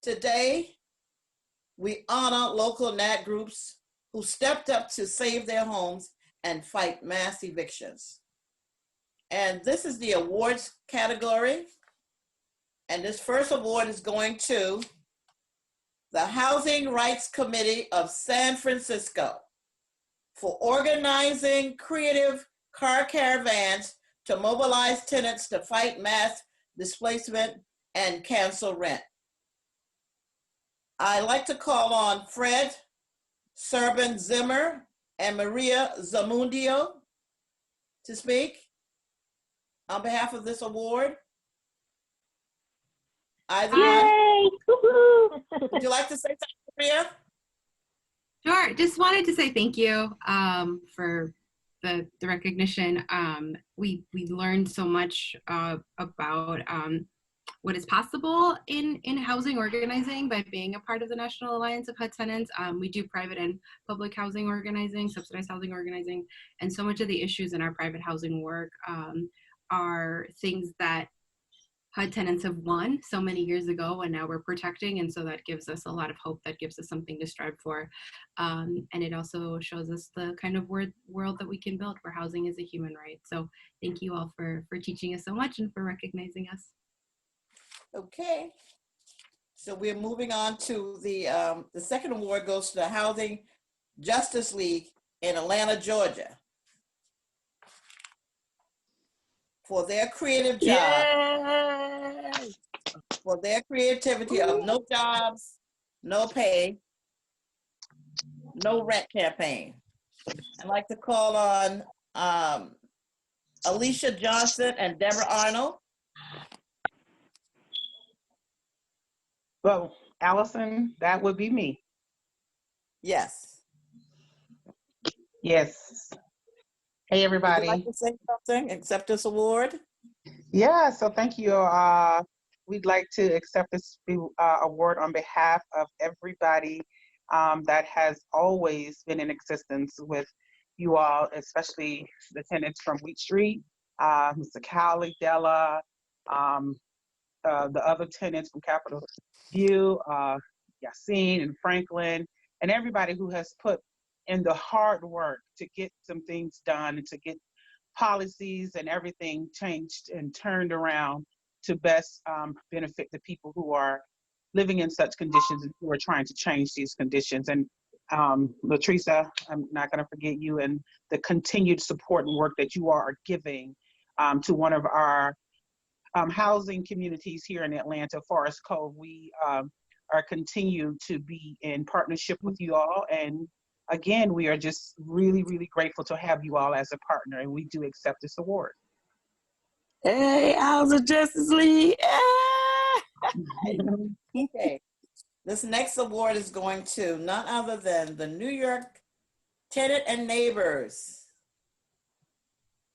Today, we honor local NAHT groups who stepped up to save their homes and fight mass evictions. And this is the awards category. And this first award is going to the Housing Rights Committee of San Francisco for organizing creative car caravans to mobilize tenants to fight mass displacement and cancel rent. I'd like to call on Fred Serban Zimmer and Maria Zamundio to speak on behalf of this award. Either Yay! would you like to say something, Maria? Sure. Just wanted to say thank you for the recognition. We learned so much about what is possible in housing organizing by being a part of the National Alliance of HUD Tenants. We do private and public housing organizing, subsidized housing organizing, and so much of the issues in our private housing work are things that HUD tenants have won so many years ago, and now we're protecting, and so that gives us a lot of hope. That gives us something to strive for, and it also shows us the kind of world that we can build where housing is a human right. So thank you all for teaching us so much and for recognizing us. Okay, so we're moving on to the second award goes to the Housing Justice League in Atlanta, Georgia, for their creative job, for their creativity of no jobs, no pay, no rent campaign. I'd like to call on Alicia Johnson and Deborah Arnold. Well, Allison, that would be me. Yes. Yes. Hey, everybody. Would you like to say something? Accept this award? Yeah, so thank you. We'd like to accept this award on behalf of everybody that has always been in existence with you all, especially the tenants from Wheat Street, Mr. Cowley, Della, the other tenants from Capitol View, Yassine and Franklin, and everybody who has put in the hard work to get some things done and to get policies and everything changed and turned around to best benefit the people who are living in such conditions and who are trying to change these conditions. And Latrice, I'm not going to forget you and the continued support and work that you are giving to one of our housing communities here in Atlanta, Forest Cove. We are continued to be in partnership with you all. And again, we are just really, really grateful to have you all as a partner, and we do accept this award. Hey, Housing Justice League. Okay. This next award is going to none other than the New York Tenant and Neighbors.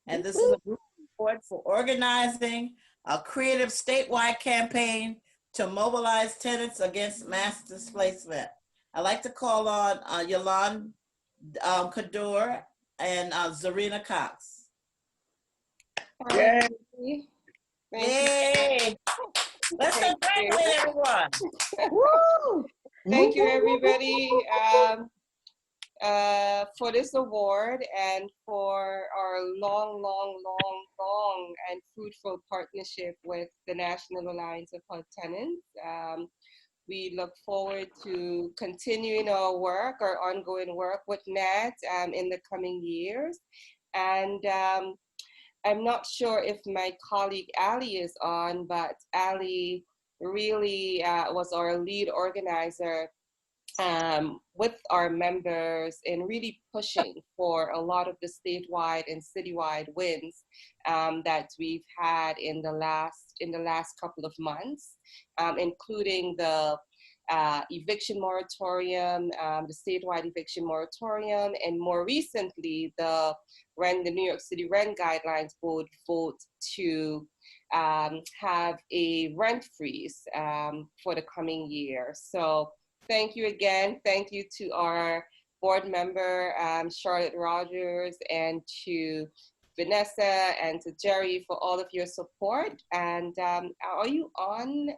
And this is a group award for organizing a creative statewide campaign to mobilize tenants against mass displacement. I'd like to call on Yolande Kador and Zarina Cox. Yay! Yay! Let's congratulate everyone. Woo! Thank you, everybody, for this award and for our long and fruitful partnership with the National Alliance of HUD Tenants. We look forward to continuing our work, our ongoing work with NAHT in the coming years. And I'm not sure if my colleague Ali is on, but Ali really was our lead organizer with our members in really pushing for a lot of the statewide and citywide wins that we've had in the last couple of months, including the eviction moratorium, the statewide eviction moratorium, and more recently the New York City rent guidelines board vote to have a rent freeze for the coming year. So thank you again. Thank you to our board member, Charlotte Rogers, and to Vanessa and to Jerry for all of your support. And are you on,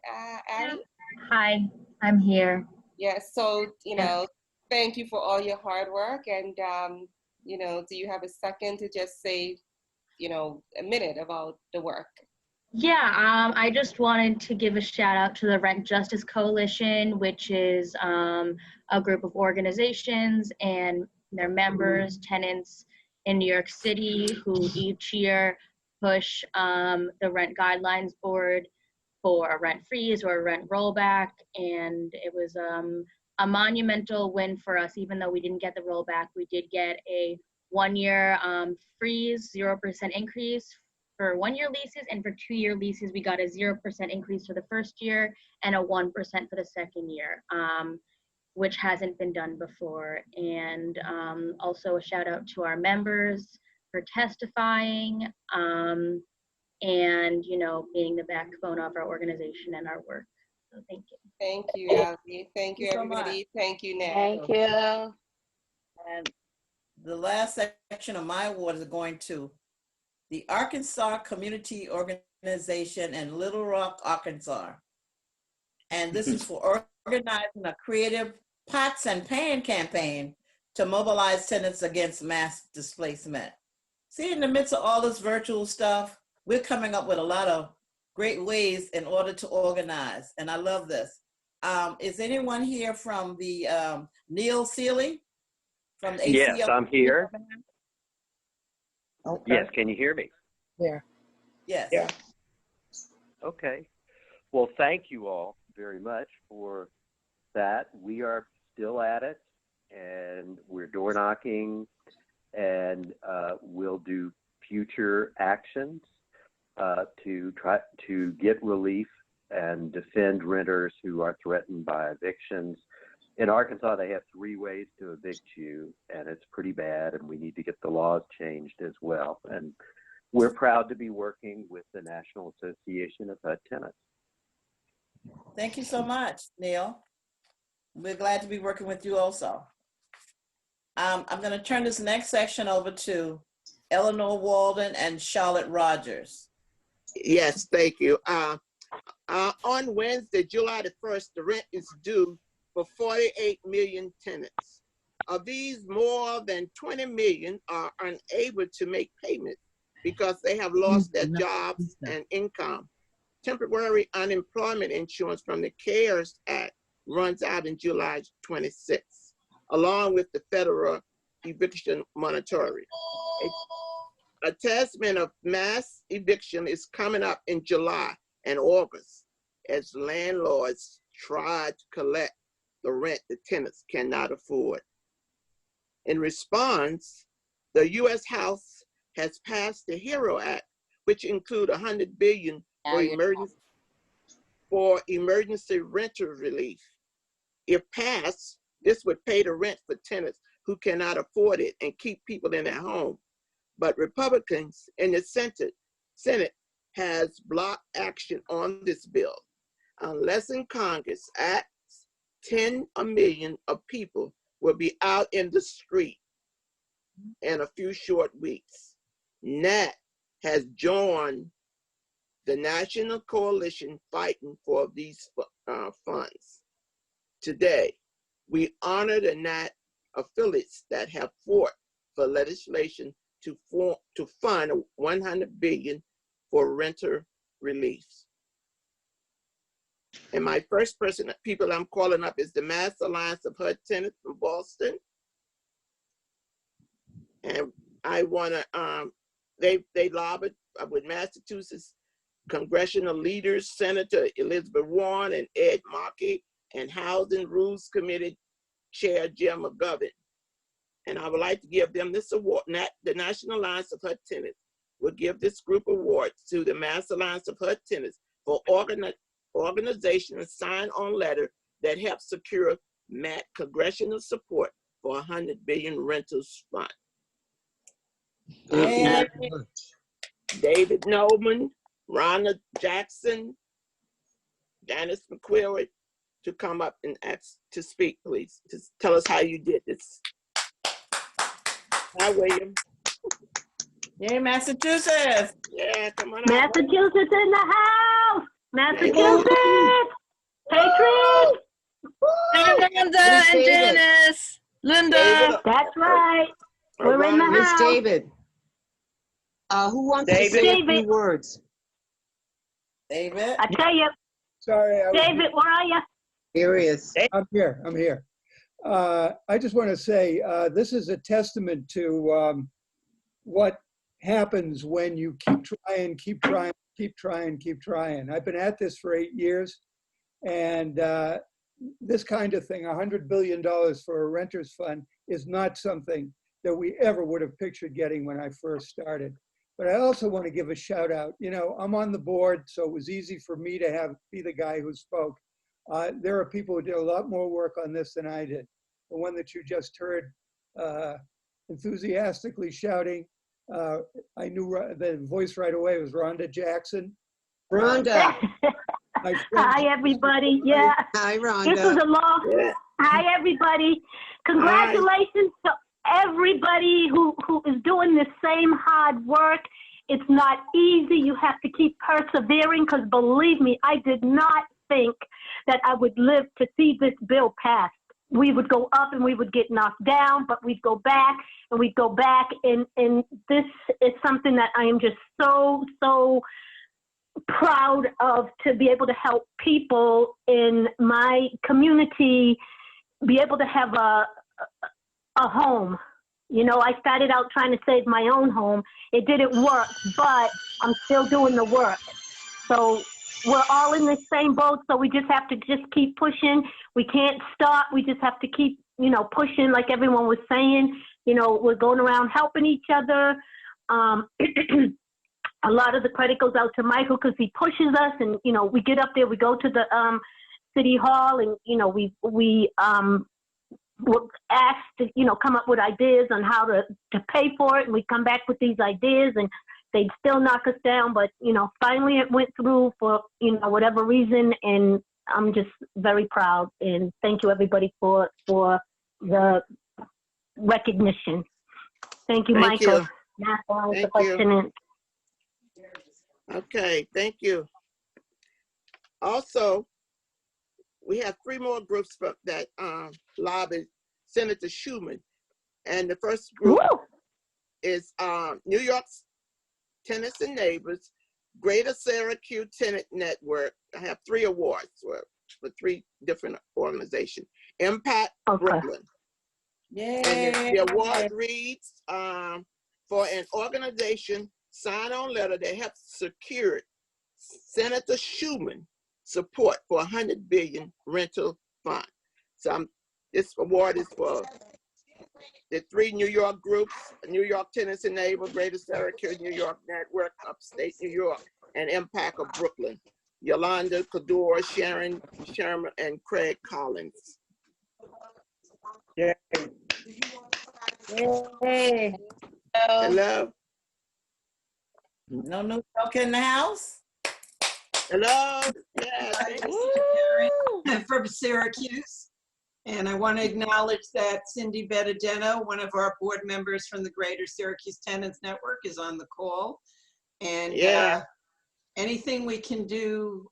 Ali? Hi, I'm here. Yes, so, Yes. thank you for all your hard work. And, do you have a second to just say, a minute about the work? Yeah, I just wanted to give a shout out to the Rent Justice Coalition, which is a group of organizations and their members, tenants in New York City who each year push the Rent Guidelines Board for a rent freeze or a rent rollback. And it was a monumental win for us. Even though we didn't get the rollback, we did get a 1-year freeze, 0% increase for 1-year leases, and for 2-year leases, we got a 0% increase for the first year and a 1% for the second year, which hasn't been done before. And also a shout out to our members for testifying and, being the backbone of our organization and our work. So thank you. Thank you, Ali. Thank you, so much. everybody. Thank you, Nat. Thank you. And the last section of my award is going to the Arkansas Community Organization in Little Rock, Arkansas. And this is for organizing a creative pots and pan campaign to mobilize tenants against mass displacement. See, in the midst of all this virtual stuff, we're coming up with a lot of great ways in order to organize. And I love this. Is anyone here from the Neil Seeley? From the ACL? Yes, I'm here. Okay. Yes, can you hear me? Yeah. Yes. Yeah. Okay. Well, thank you all very much for that. We are still at it, and we're door knocking, and we'll do future actions to try to get relief and defend renters who are threatened by evictions. In Arkansas, they have 3 ways to evict you, and it's pretty bad, and we need to get the laws changed as well. And we're proud to be working with the National Association of HUD Tenants. Thank you so much, Neil. We're glad to be working with you also. I'm going to turn this next section over to Eleanor Walden and Charlotte Rogers. Yes, thank you. On Wednesday, July the 1st, the rent is due for 48 million tenants. Of these, more than 20 million are unable to make payments because they have lost their jobs and income. Temporary unemployment insurance from the CARES Act runs out in July 26th, along with the federal eviction moratorium. A testament of mass eviction is coming up in July and August as landlords try to collect the rent the tenants cannot afford. In response, the U.S. House has passed the HERO Act, which includes $100 billion for emergency renter relief. If passed, this would pay the rent for tenants who cannot afford it and keep people in their home. But Republicans in the Senate has blocked action on this bill. Unless in Congress acts, 10 million of people will be out in the street in a few short weeks. NAHT has joined the national coalition fighting for these funds. Today, we honor the NAHT affiliates that have fought for legislation to fund $100 billion for renter relief. And my first people I'm calling up is the Mass Alliance of HUD Tenants from Boston. And I want to, they lobbied with Massachusetts congressional leaders, Senator Elizabeth Warren and Ed Markey, and Housing Rules Committee Chair Jim McGovern. And I would like to give them this award. The National Alliance of HUD Tenants will give this group awards to the Mass Alliance of HUD Tenants for organization and sign-on letter that helps secure MAT congressional support for $100 billion rentals fund. David Noman, Rhonda Jackson, Janice McQuarrie to come up and ask to speak, please. Just tell us how you did this. Hi, William. Yay, Massachusetts. Yeah, come on out. Massachusetts in the house. Massachusetts. Patriots. Linda. David, That's right. or We're in the Rhonda? Miss house. David. Who wants to David? say a few David. words? David? I tell you, Sorry, David, where are you? Here he is. I'm here. I'm here. I just want to say this is a testament to what happens when you keep trying, keep trying, keep trying, keep trying. I've been at this for 8 years, and this kind of thing, $100 billion for a renters fund, is not something that we ever would have pictured getting when I first started. But I also want to give a shout out. You know, I'm on the board, so it was easy for me to be the guy who spoke. There are people who did a lot more work on this than I did. The one that you just heard enthusiastically shouting, I knew the voice right away was Rhonda Jackson. Rhonda. My friend, Hi, everybody. Yeah, Hi, this was Rhonda. a long. Yeah. Hi, everybody. Congratulations to everybody who is doing this same hard work. It's not easy. You have to keep persevering, because believe me, I did not think that I would live to see this bill passed. We would go up and we would get knocked down, but we'd go back and we'd go back. And this is something that I am just so proud of, to be able to help people in my community be able to have a home. You know, I started out trying to save my own home. It didn't work, but I'm still doing the work. So we're all in the same boat, so we just have to keep pushing. We can't stop. We just have to keep, pushing, like everyone was saying. We're going around helping each other. A lot of the credit goes out to Michael, because he pushes us, and, we get up there, we go to the city hall, and, we were asked to, come up with ideas on how to pay for it, and we come back with these ideas, and they'd still knock us down, but, finally it went through for, whatever reason, and I'm just very proud, and thank you, everybody, for the recognition. Thank you, Thank Michael. you. National Thank you. President. Okay, thank you. Also, we have 3 more groups that lobbied Senator Schumer. And the first group Woo! is New York's Tenants and Neighbors, Greater Syracuse Tenant Network. I have 3 awards for 3 different organizations. Impact Brooklyn. Yay. And the award reads for an organization sign-on letter that helps secure Senator Schumer support for $100 billion rental fund. So this award is for the 3 New York groups: New York Tenants and Neighbors, Greater Syracuse New York Network, Upstate New York, and Impact of Brooklyn. Yolanda Kador, Sharon Sherman, and Craig Collins. yeah. Hey. Hello. No new joke in the house? Hello. Yes. From Syracuse. And I want to acknowledge that Cindy Bettadeno, one of our board members from the Greater Syracuse Tenants Network, is on the call. And Yeah. anything we can do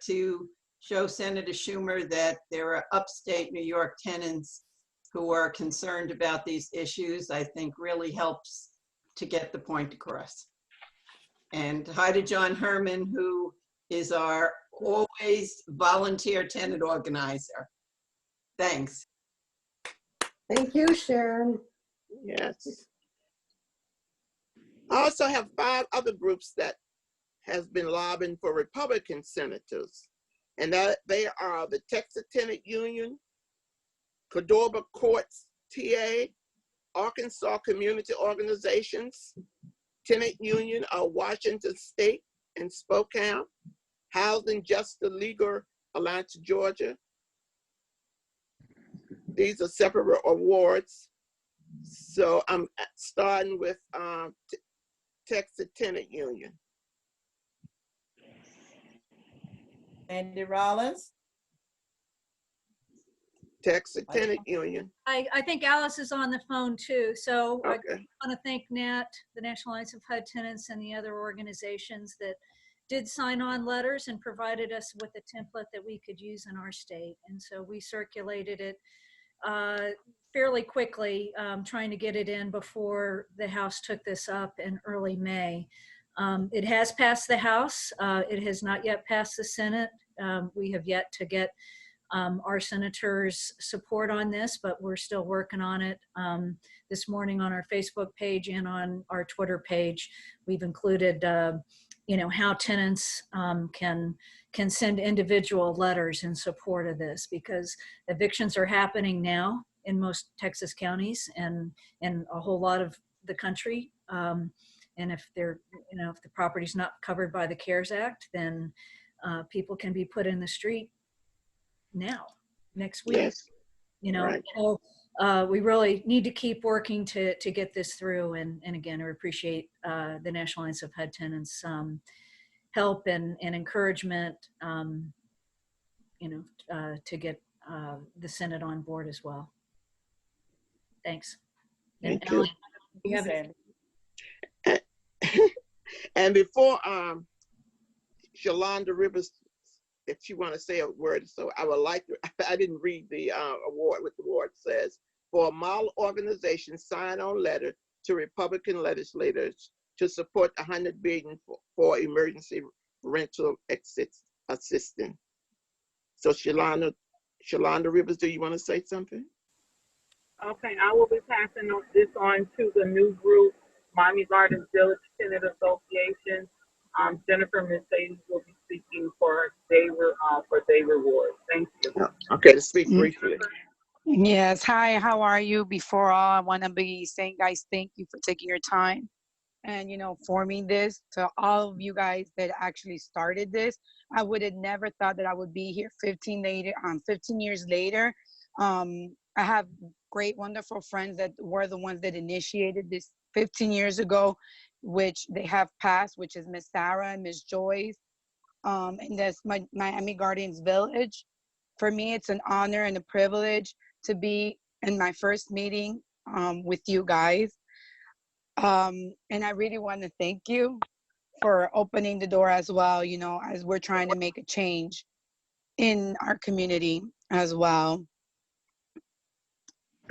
to show Senator Schumer that there are upstate New York tenants who are concerned about these issues, I think really helps to get the point across. And hi to John Herman, who is our always volunteer tenant organizer. Thanks. Thank you, Sharon. Yes. I also have 5 other groups that has been lobbying for Republican senators, and that they are the Texas Tenant Union, Cordova Courts TA, Arkansas Community Organizations, Tenant Union of Washington State and Spokane, Housing Justice Legal Alliance Georgia. These are separate awards. So I'm starting with Texas Tenant Union. Andy Rollins? Texas Tenant Union. I think Alice is on the phone too. So I Okay. want to thank NAHT, the National Alliance of HUD Tenants, and the other organizations that did sign on letters and provided us with a template that we could use in our state. And so we circulated it fairly quickly, trying to get it in before the House took this up in early May. It has passed the House. It has not yet passed the Senate. We have yet to get our senators' support on this, but we're still working on it. This morning on our Facebook page and on our Twitter page, we've included, how tenants can send individual letters in support of this, because evictions are happening now in most Texas counties and in a whole lot of the country. And if they're, if the property's not covered by the CARES Act, then people can be put in the street now, next week. Yes. Right. So we really need to keep working to get this through. And again, I appreciate the National Alliance of HUD Tenants help and encouragement, to get the Senate on board as well. Thanks. Thank and you. Ellen, you have it. And before Shalonda Rivers, if she want to say a word, so I would like to, I didn't read the award, what the award says. For a model organization, sign on letter to Republican legislators to support $100 billion for emergency rental assistance. So Shalonda Rivers, do you want to say something? Okay, I will be passing this on to the new group, Miami Gardens Village Tenant Association. Jennifer Mercedes will be speaking for day rewards. Thank you. Okay, to speak briefly. Yes, hi, how are you? Before all, I want to be saying, guys, thank you for taking your time and, forming this. To all of you guys that actually started this, I would have never thought that I would be here 15 years later. I have great, wonderful friends that were the ones that initiated this 15 years ago, which they have passed, which is Miss Sarah and Miss Joyce. And that's my Miami Gardens Village. For me, it's an honor and a privilege to be in my first meeting with you guys. And I really want to thank you for opening the door as well, as we're trying to make a change in our community as well.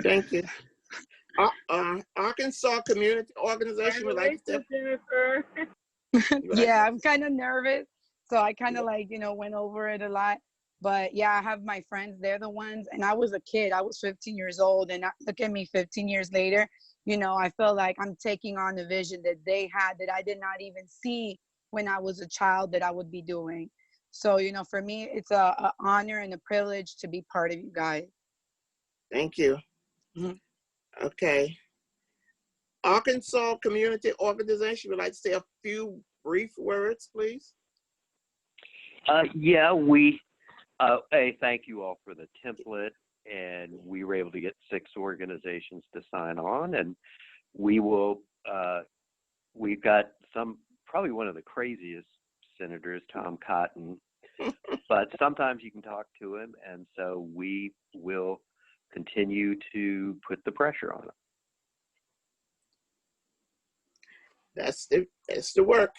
Thank you. Arkansas Community Organization would like to Jennifer. Yeah, I'm kind of nervous. So I kind of went over it a lot. But yeah, I have my friends, they're the ones. And I was a kid, I was 15 years old. And look at me 15 years later, I feel like I'm taking on the vision that they had that I did not even see when I was a child that I would be doing. So, for me, it's an honor and a privilege to be part of you guys. Thank you. Mm-hmm. Okay. Arkansas Community Organization would like to say a few brief words, please. Yeah, thank you all for the template, and we were able to get 6 organizations to sign on, and we will, we've got probably one of the craziest senators, Tom Cotton, but sometimes you can talk to him, and so we will continue to put the pressure on him. That's the work.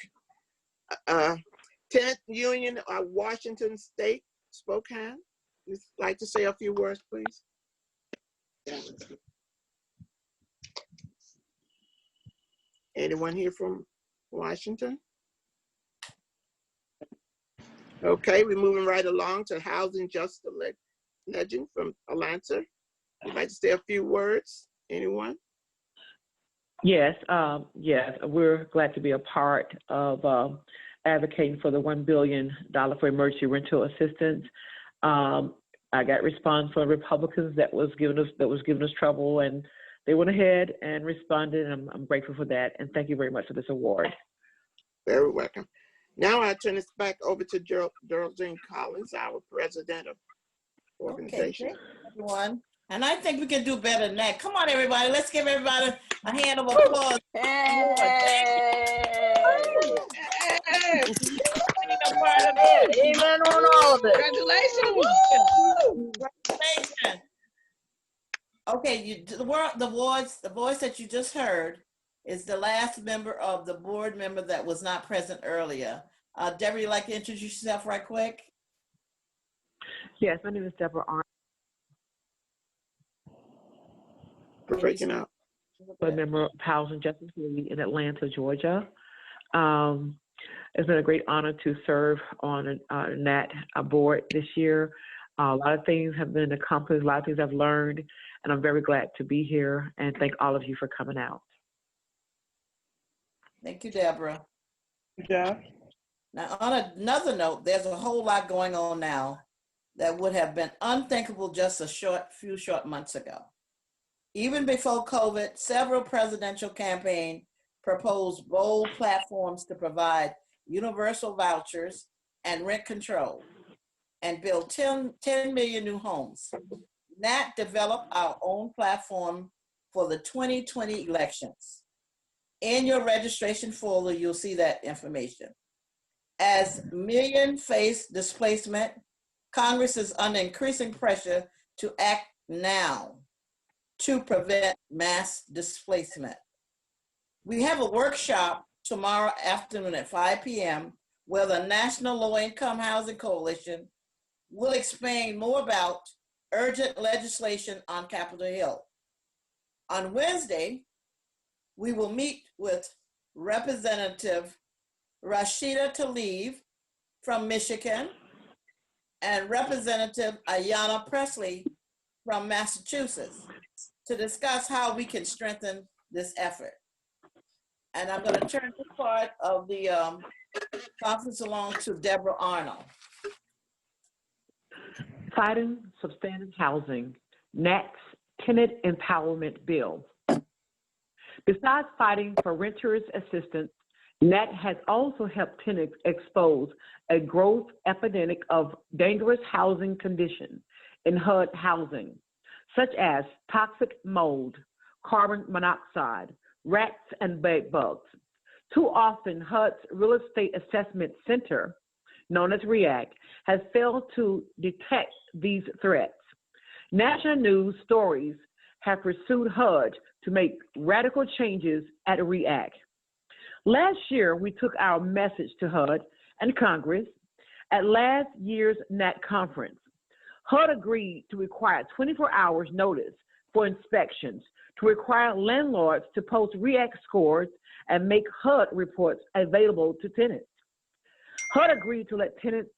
Tenant Union of Washington State, Spokane. Would like to say a few words, please? Anyone here from Washington? Okay, we're moving right along to Housing Justice Legend from Atlanta. Would like to say a few words? Anyone? Yes, we're glad to be a part of advocating for the $1 billion for emergency rental assistance. I got response from Republicans that was giving us trouble, and they went ahead and responded, and I'm grateful for that. And thank you very much for this award. Very welcome. Now I turn this back over to Geraldine Collins, our president of organization. Okay, everyone. And I think we can do better than that. Come on, everybody. Let's give everybody a hand of applause. Amen on all of it. Congratulations. Okay, the voice that you just heard is the last member of the board member that was not present earlier. Deborah, you'd like to introduce yourself right quick? Yes, my name is Deborah Arnold. breaking out. A member of Housing Justice League in Atlanta, Georgia. It's been a great honor to serve on a NAHT board this year. A lot of things have been accomplished, a lot of things I've learned, and I'm very glad to be here, and thank all of you for coming out. Thank you, Deborah. Good job. Now, on another note, there's a whole lot going on now that would have been unthinkable just a few short months ago. Even before COVID, several presidential campaigns proposed bold platforms to provide universal vouchers and rent control and build 10 million new homes. NAHT developed our own platform for the 2020 elections. In your registration folder, you'll see that information. As millions face displacement, Congress is under increasing pressure to act now to prevent mass displacement. We have a workshop tomorrow afternoon at 5 p.m. where the National Low Income Housing Coalition will explain more about urgent legislation on Capitol Hill. On Wednesday, we will meet with Representative Rashida Tlaib from Michigan and Representative Ayanna Pressley from Massachusetts to discuss how we can strengthen this effort. And I'm going to turn this part of the conference along to Deborah Arnold. Fighting Substandard Housing, NAHT's Tenant Empowerment Bill. Besides fighting for renters' assistance, NAHT has also helped tenants expose a growth epidemic of dangerous housing conditions in HUD housing, such as toxic mold, carbon monoxide, rats, and bed bugs. Too often, HUD's Real Estate Assessment Center, known as REACT, has failed to detect these threats. National news stories have pursued HUD to make radical changes at REACT. Last year, we took our message to HUD and Congress at last year's NAHT conference. HUD agreed to require 24 hours notice for inspections, to require landlords to post REACT scores and make HUD reports available to tenants. HUD agreed to let tenants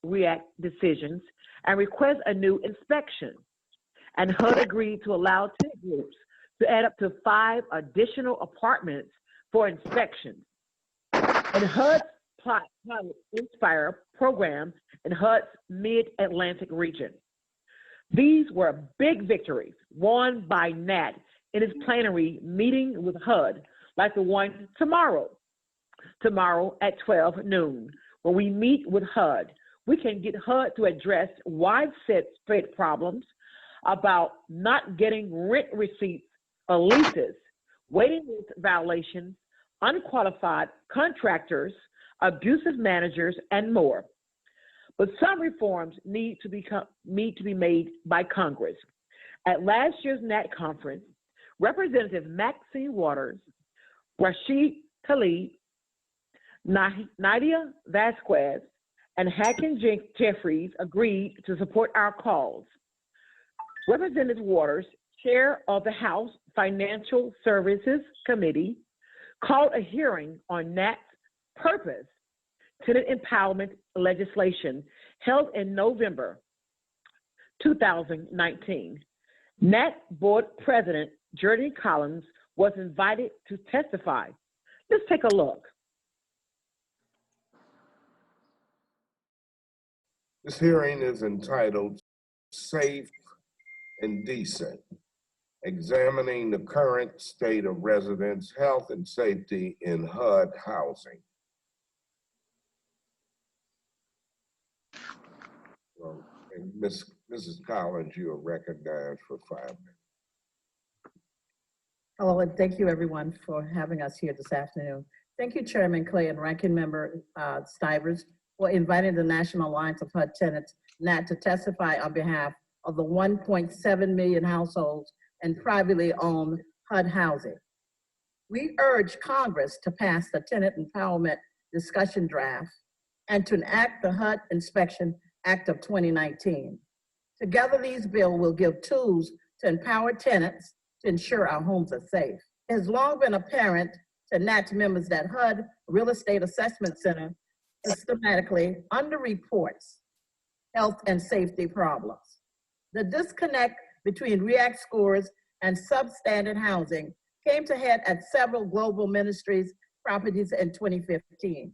REACT decisions and request a new inspection. And HUD agreed to allow tenant groups to add up to 5 additional apartments for inspection. And HUD's Inspire program in HUD's Mid-Atlantic region. These were big victories won by NAHT in its plenary meeting with HUD, like the one tomorrow at 12 noon. When we meet with HUD, we can get HUD to address widespread problems about not getting rent receipts or leases, waiting list violations, unqualified contractors, abusive managers, and more. But some reforms need to be made by Congress. At last year's NAHT conference, Representative Maxine Waters, Rashid Tlaib, Nadia Vasquez, and Hakeem Jeffries agreed to support our calls. Representative Waters, chair of the House Financial Services Committee, called a hearing on NAHT's purpose, tenant empowerment legislation held in November 2019. NAHT Board President Jordan Collins was invited to testify. Let's take a look. This hearing is entitled Safe and Decent, examining the current state of residents' health and safety in HUD housing. Well, and Mrs. Collins, you are recognized for 5 minutes. Hello, and thank you everyone for having us here this afternoon. Thank you, Chairman Clay and Ranking Member Stivers, for inviting the National Alliance of HUD Tenants, NAHT, to testify on behalf of the 1.7 million households and privately owned HUD housing. We urge Congress to pass the Tenant Empowerment Discussion Draft and to enact the HUD Inspection Act of 2019. Together, these bills will give tools to empower tenants to ensure our homes are safe. It has long been apparent to NAHT members that HUD Real Estate Assessment Center systematically underreports health and safety problems. The disconnect between REACT scores and substandard housing came to head at several global ministries' properties in 2015,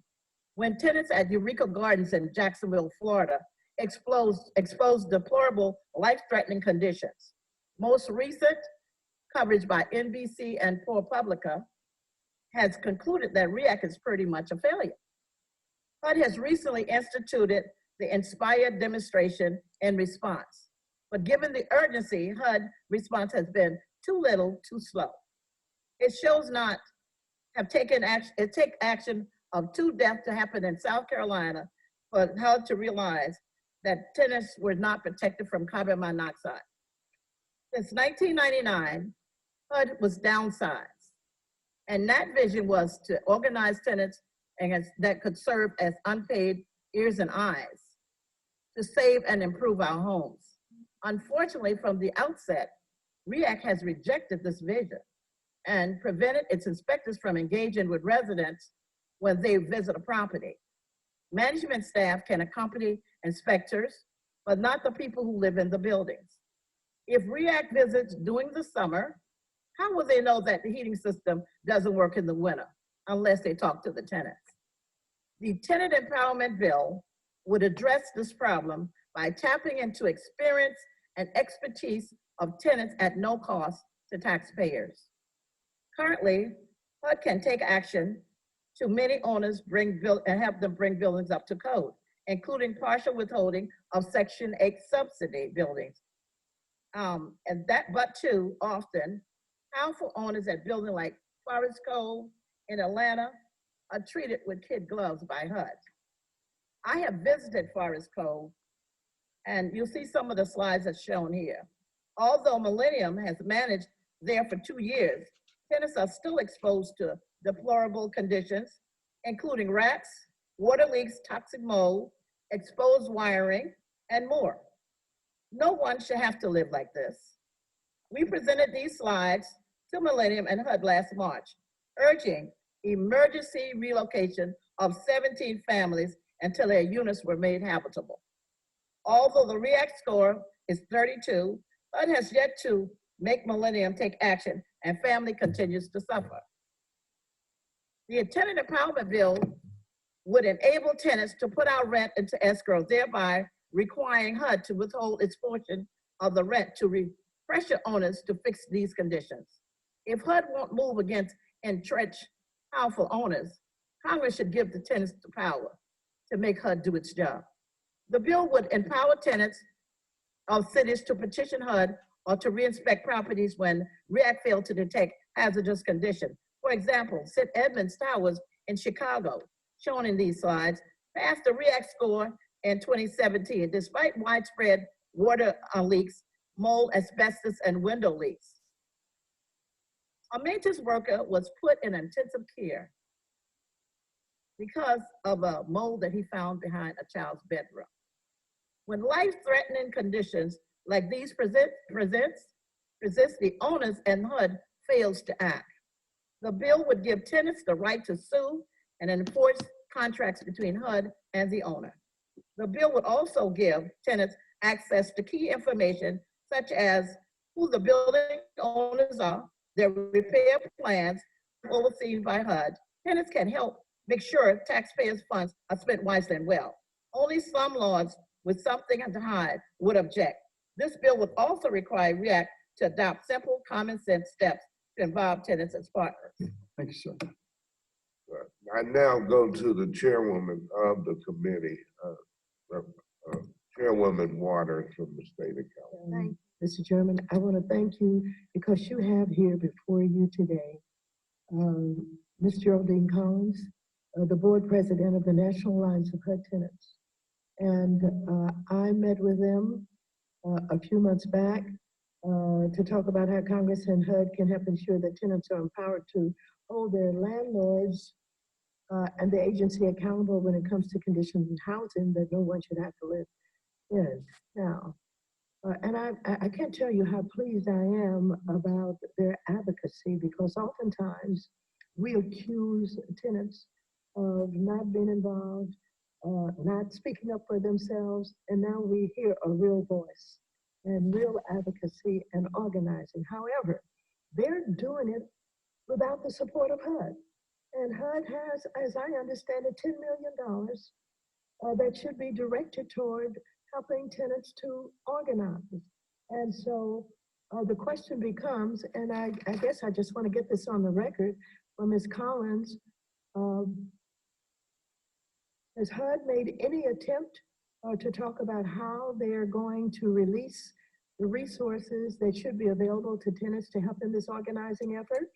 when tenants at Eureka Gardens in Jacksonville, Florida, exposed deplorable life-threatening conditions. Most recent coverage by NBC and ProPublica has concluded that REACT is pretty much a failure. HUD has recently instituted the Inspired demonstration in response. But given the urgency, HUD response has been too little, too slow. It shows not have taken action, it take action of 2 deaths to happen in South Carolina for HUD to realize that tenants were not protected from carbon monoxide. Since 1999, HUD was downsized. And that vision was to organize tenants that could serve as unpaid ears and eyes to save and improve our homes. Unfortunately, from the outset, REACT has rejected this vision and prevented its inspectors from engaging with residents when they visit a property. Management staff can accompany inspectors, but not the people who live in the buildings. If REACT visits during the summer, how will they know that the heating system doesn't work in the winter unless they talk to the tenants? The Tenant Empowerment Bill would address this problem by tapping into experience and expertise of tenants at no cost to taxpayers. Currently, HUD can take action to many owners and have them bring buildings up to code, including partial withholding of Section 8 subsidy buildings. But too often, powerful owners at buildings like Forest Cove in Atlanta are treated with kid gloves by HUD. I have visited Forest Cove, and you'll see some of the slides that's shown here. Although Millennium has managed there for 2 years, tenants are still exposed to deplorable conditions, including rats, water leaks, toxic mold, exposed wiring, and more. No one should have to live like this. We presented these slides to Millennium and HUD last March, urging emergency relocation of 17 families until their units were made habitable. Although the REACT score is 32, HUD has yet to make Millennium take action, and family continues to suffer. The Tenant Empowerment Bill would enable tenants to put out rent into escrow, thereby requiring HUD to withhold its portion of the rent to pressure owners to fix these conditions. If HUD won't move against entrenched, powerful owners, Congress should give the tenants the power to make HUD do its job. The bill would empower tenants of cities to petition HUD or to reinspect properties when REACT failed to detect hazardous condition. For example, St. Edmunds Towers in Chicago, shown in these slides, passed the REACT score in 2017, despite widespread water leaks, mold, asbestos, and window leaks. A maintenance worker was put in intensive care because of a mold that he found behind a child's bedroom. When life-threatening conditions like these presents, the owners and HUD fails to act. The bill would give tenants the right to sue and enforce contracts between HUD and the owner. The bill would also give tenants access to key information such as who the building owners are, their repair plans overseen by HUD. Tenants can help make sure taxpayers' funds are spent wisely and well. Only some laws with something to hide would object. This bill would also require REACT to adopt simple, common sense steps to involve tenants as partners. Thank you, sir. I now go to the chairwoman of the committee, Chairwoman Waters from the state of California. Mr. Chairman, I want to thank you because you have here before you today Ms. Geraldine Collins, the board president of the National Alliance of HUD Tenants. And I met with them a few months back to talk about how Congress and HUD can help ensure that tenants are empowered to hold their landlords and the agency accountable when it comes to conditions in housing that no one should have to live in. Now, And I can't tell you how pleased I am about their advocacy, because oftentimes we accuse tenants of not being involved, not speaking up for themselves, and now we hear a real voice and real advocacy and organizing. However, they're doing it without the support of HUD. And HUD has, as I understand it, $10 million that should be directed toward helping tenants to organize. And so the question becomes, and I guess I just want to get this on the record from Ms. Collins, has HUD made any attempt to talk about how they're going to release the resources that should be available to tenants to help in this organizing effort?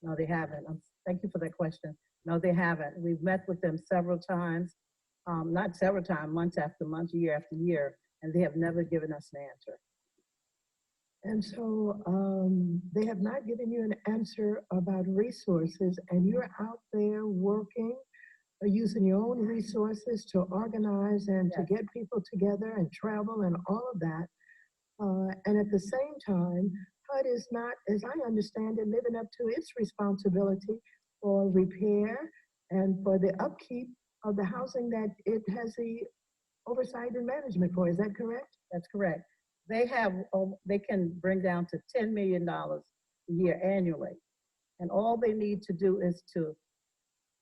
No, they haven't. Thank you for that question. No, they haven't. We've met with them several times, not several times, months after months, year after year, and they have never given us an answer. And so they have not given you an answer about resources, and you're out there working, using your own resources to organize and to get people together and travel and all of that. And at the same time, HUD is not, as I understand it, living up to its responsibility for repair and for the upkeep of the housing that it has the oversight and management for. Is that correct? That's correct. They have, they can bring down to $10 million a year annually. And all they need to do is to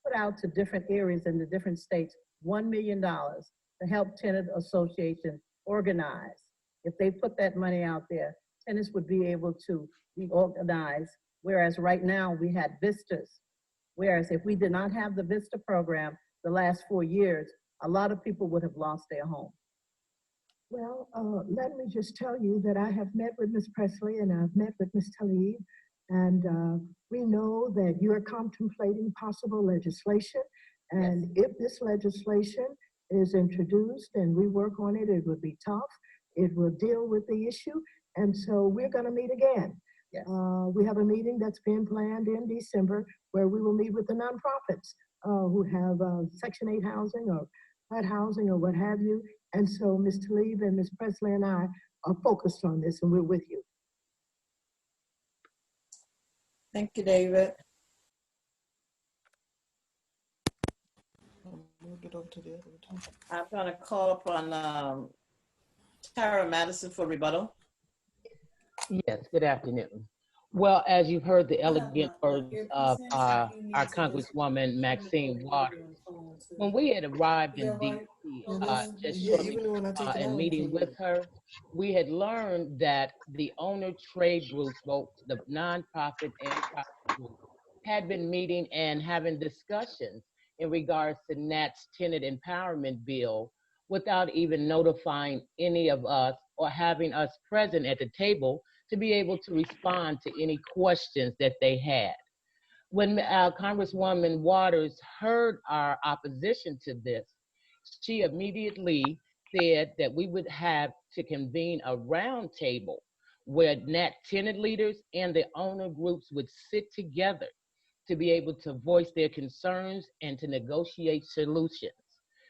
put out to different areas in the different states $1 million to help tenant associations organize. If they put that money out there, tenants would be able to be organized, whereas right now we had vistas. Whereas if we did not have the VISTA program the last 4 years, a lot of people would have lost their home. Well, let me just tell you that I have met with Ms. Presley and I've met with Ms. Tlaib, and we know that you're contemplating possible legislation. And if this legislation is introduced and we work on it, it will be tough. It will deal with the issue. And so we're going to meet again. We have a meeting that's been planned in December where we will meet with the nonprofits who have Section 8 housing or HUD housing or what have you. And so Ms. Tlaib and Ms. Presley and I are focused on this, and we're with you. Thank you, David. I'm going to call upon Tara Madison for rebuttal. Yes, good afternoon. Well, as you've heard the elegant words of our Congresswoman Maxine Waters, when we had arrived in D.C. Just shortly in meeting with her, we had learned that the owner trade groups, both the nonprofit and profit groups, had been meeting and having discussions in regards to NAHT's tenant empowerment bill without even notifying any of us or having us present at the table to be able to respond to any questions that they had. When Congresswoman Waters heard our opposition to this, she immediately said that we would have to convene a round table where NAHT tenant leaders and the owner groups would sit together to be able to voice their concerns and to negotiate solutions.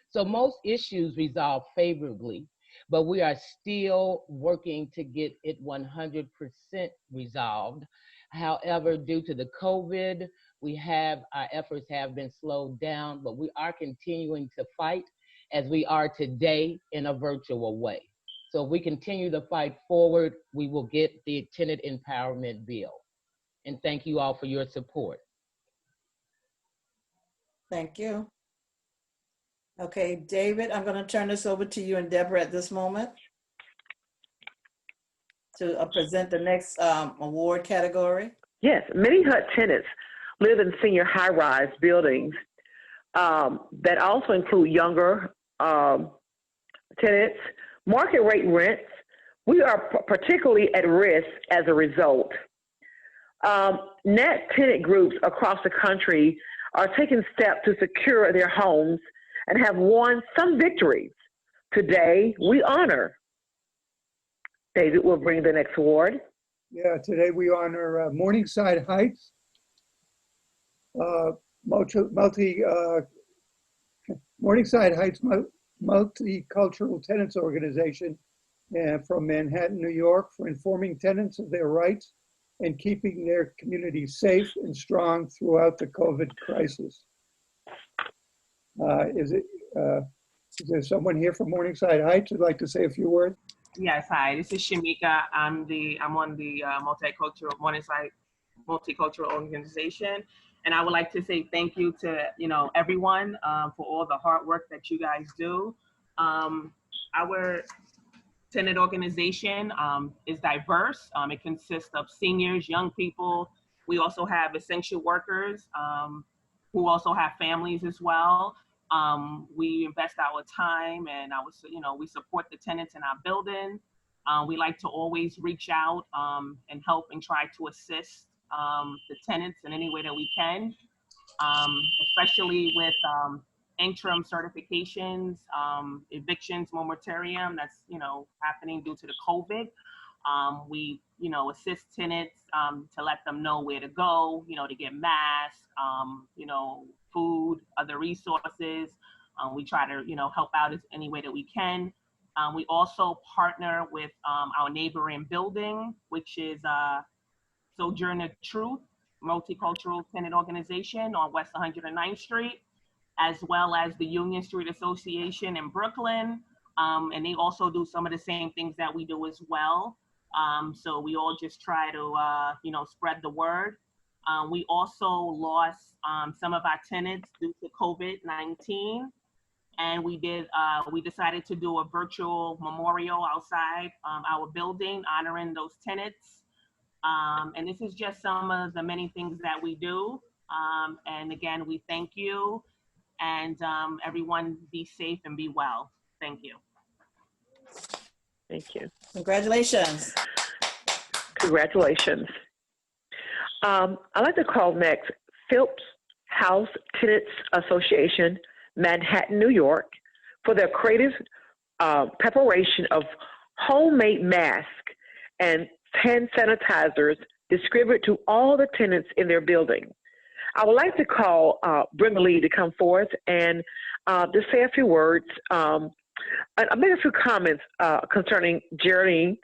So most issues resolve favorably, but we are still working to get it 100% resolved. However, due to the COVID, our efforts have been slowed down, but we are continuing to fight as we are today in a virtual way. So if we continue to fight forward, we will get the tenant empowerment bill. And thank you all for your support. Thank you. Okay, David, I'm going to turn this over to you and Deborah at this moment to present the next award category. Yes, many HUD tenants live in senior high-rise buildings that also include younger tenants. Market rate rents, we are particularly at risk as a result. NAHT tenant groups across the country are taking steps to secure their homes and have won some victories. Today, we honor. David will bring the next award. Yeah, today we honor Morningside Heights, Morningside Heights Multicultural Tenants Organization from Manhattan, New York, for informing tenants of their rights and keeping their community safe and strong throughout the COVID crisis. Is there someone here from Morningside Heights who'd like to say a few words? Yes, hi. This is Shamika. I'm on the multicultural Morningside Multicultural Organization, and I would like to say thank you to everyone for all the hard work that you guys do. Our tenant organization is diverse. It consists of seniors, young people. We also have essential workers who also have families as well. We invest our time and we support the tenants in our building. We like to always reach out and help and try to assist the tenants in any way that we can, especially with interim certifications, evictions, moratorium that's happening due to the COVID. We assist tenants to let them know where to go, to get masks, food, other resources. We try to help out in any way that we can. We also partner with our neighboring building, which is Sojourner Truth Multicultural Tenant Organization on West 109th Street, as well as the Union Street Association in Brooklyn. And they also do some of the same things that we do as well. So we all just try to, spread the word. We also lost some of our tenants due to COVID-19. And we decided to do a virtual memorial outside our building, honoring those tenants. And this is just some of the many things that we do. And again, we thank you. And everyone be safe and be well. Thank you. Thank you. Congratulations. Congratulations. I'd like to call next Phillips House Tenants Association, Manhattan, New York, for their creative preparation of homemade masks and hand sanitizers distributed to all the tenants in their building. I would like to call Brenda Lee to come forth and just say a few words, and make a few comments concerning Geraldine's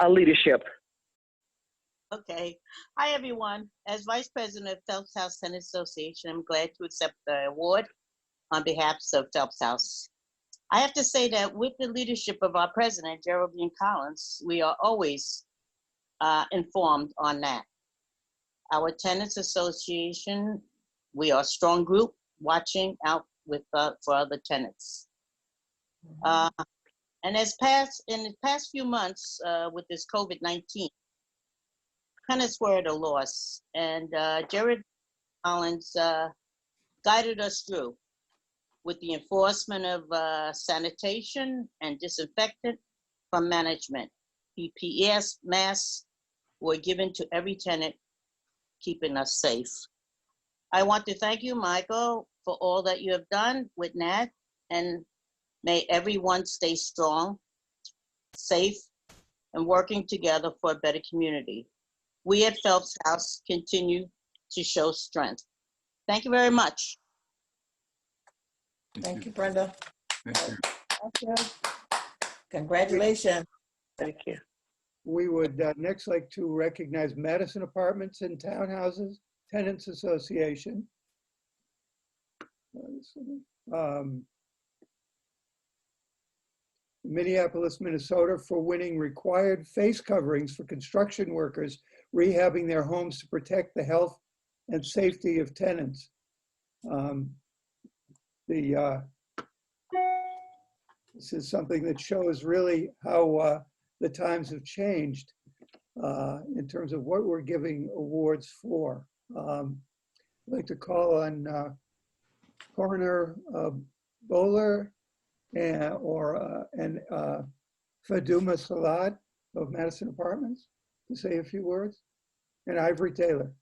leadership. Okay. Hi, everyone. As Vice President of Phelps House Tenant Association, I'm glad to accept the award on behalf of Phelps House. I have to say that with the leadership of our president, Geraldine Collins, we are always informed on that. Our Tenants Association, we are a strong group watching out for other tenants. And in the past few months with this COVID-19, tenants were at a loss, and Geraldine Collins guided us through with the enforcement of sanitation and disinfectant from management. PPE masks were given to every tenant, keeping us safe. I want to thank you, Michael, for all that you have done with NAHT, and may everyone stay strong, safe, and working together for a better community. We at Phelps House continue to show strength. Thank you very much. Thank you, Brenda. Thank you. Thank you. Congratulations. Thank you. We would next like to recognize Madison Apartments and Townhouses Tenants Association. Minneapolis, Minnesota, for winning required face coverings for construction workers rehabbing their homes to protect the health and safety of tenants. This is something that shows really how the times have changed in terms of what we're giving awards for. I'd like to call on Coroner Bowler and Faduma Salat of Madison Apartments to say a few words, and Ivory Taylor.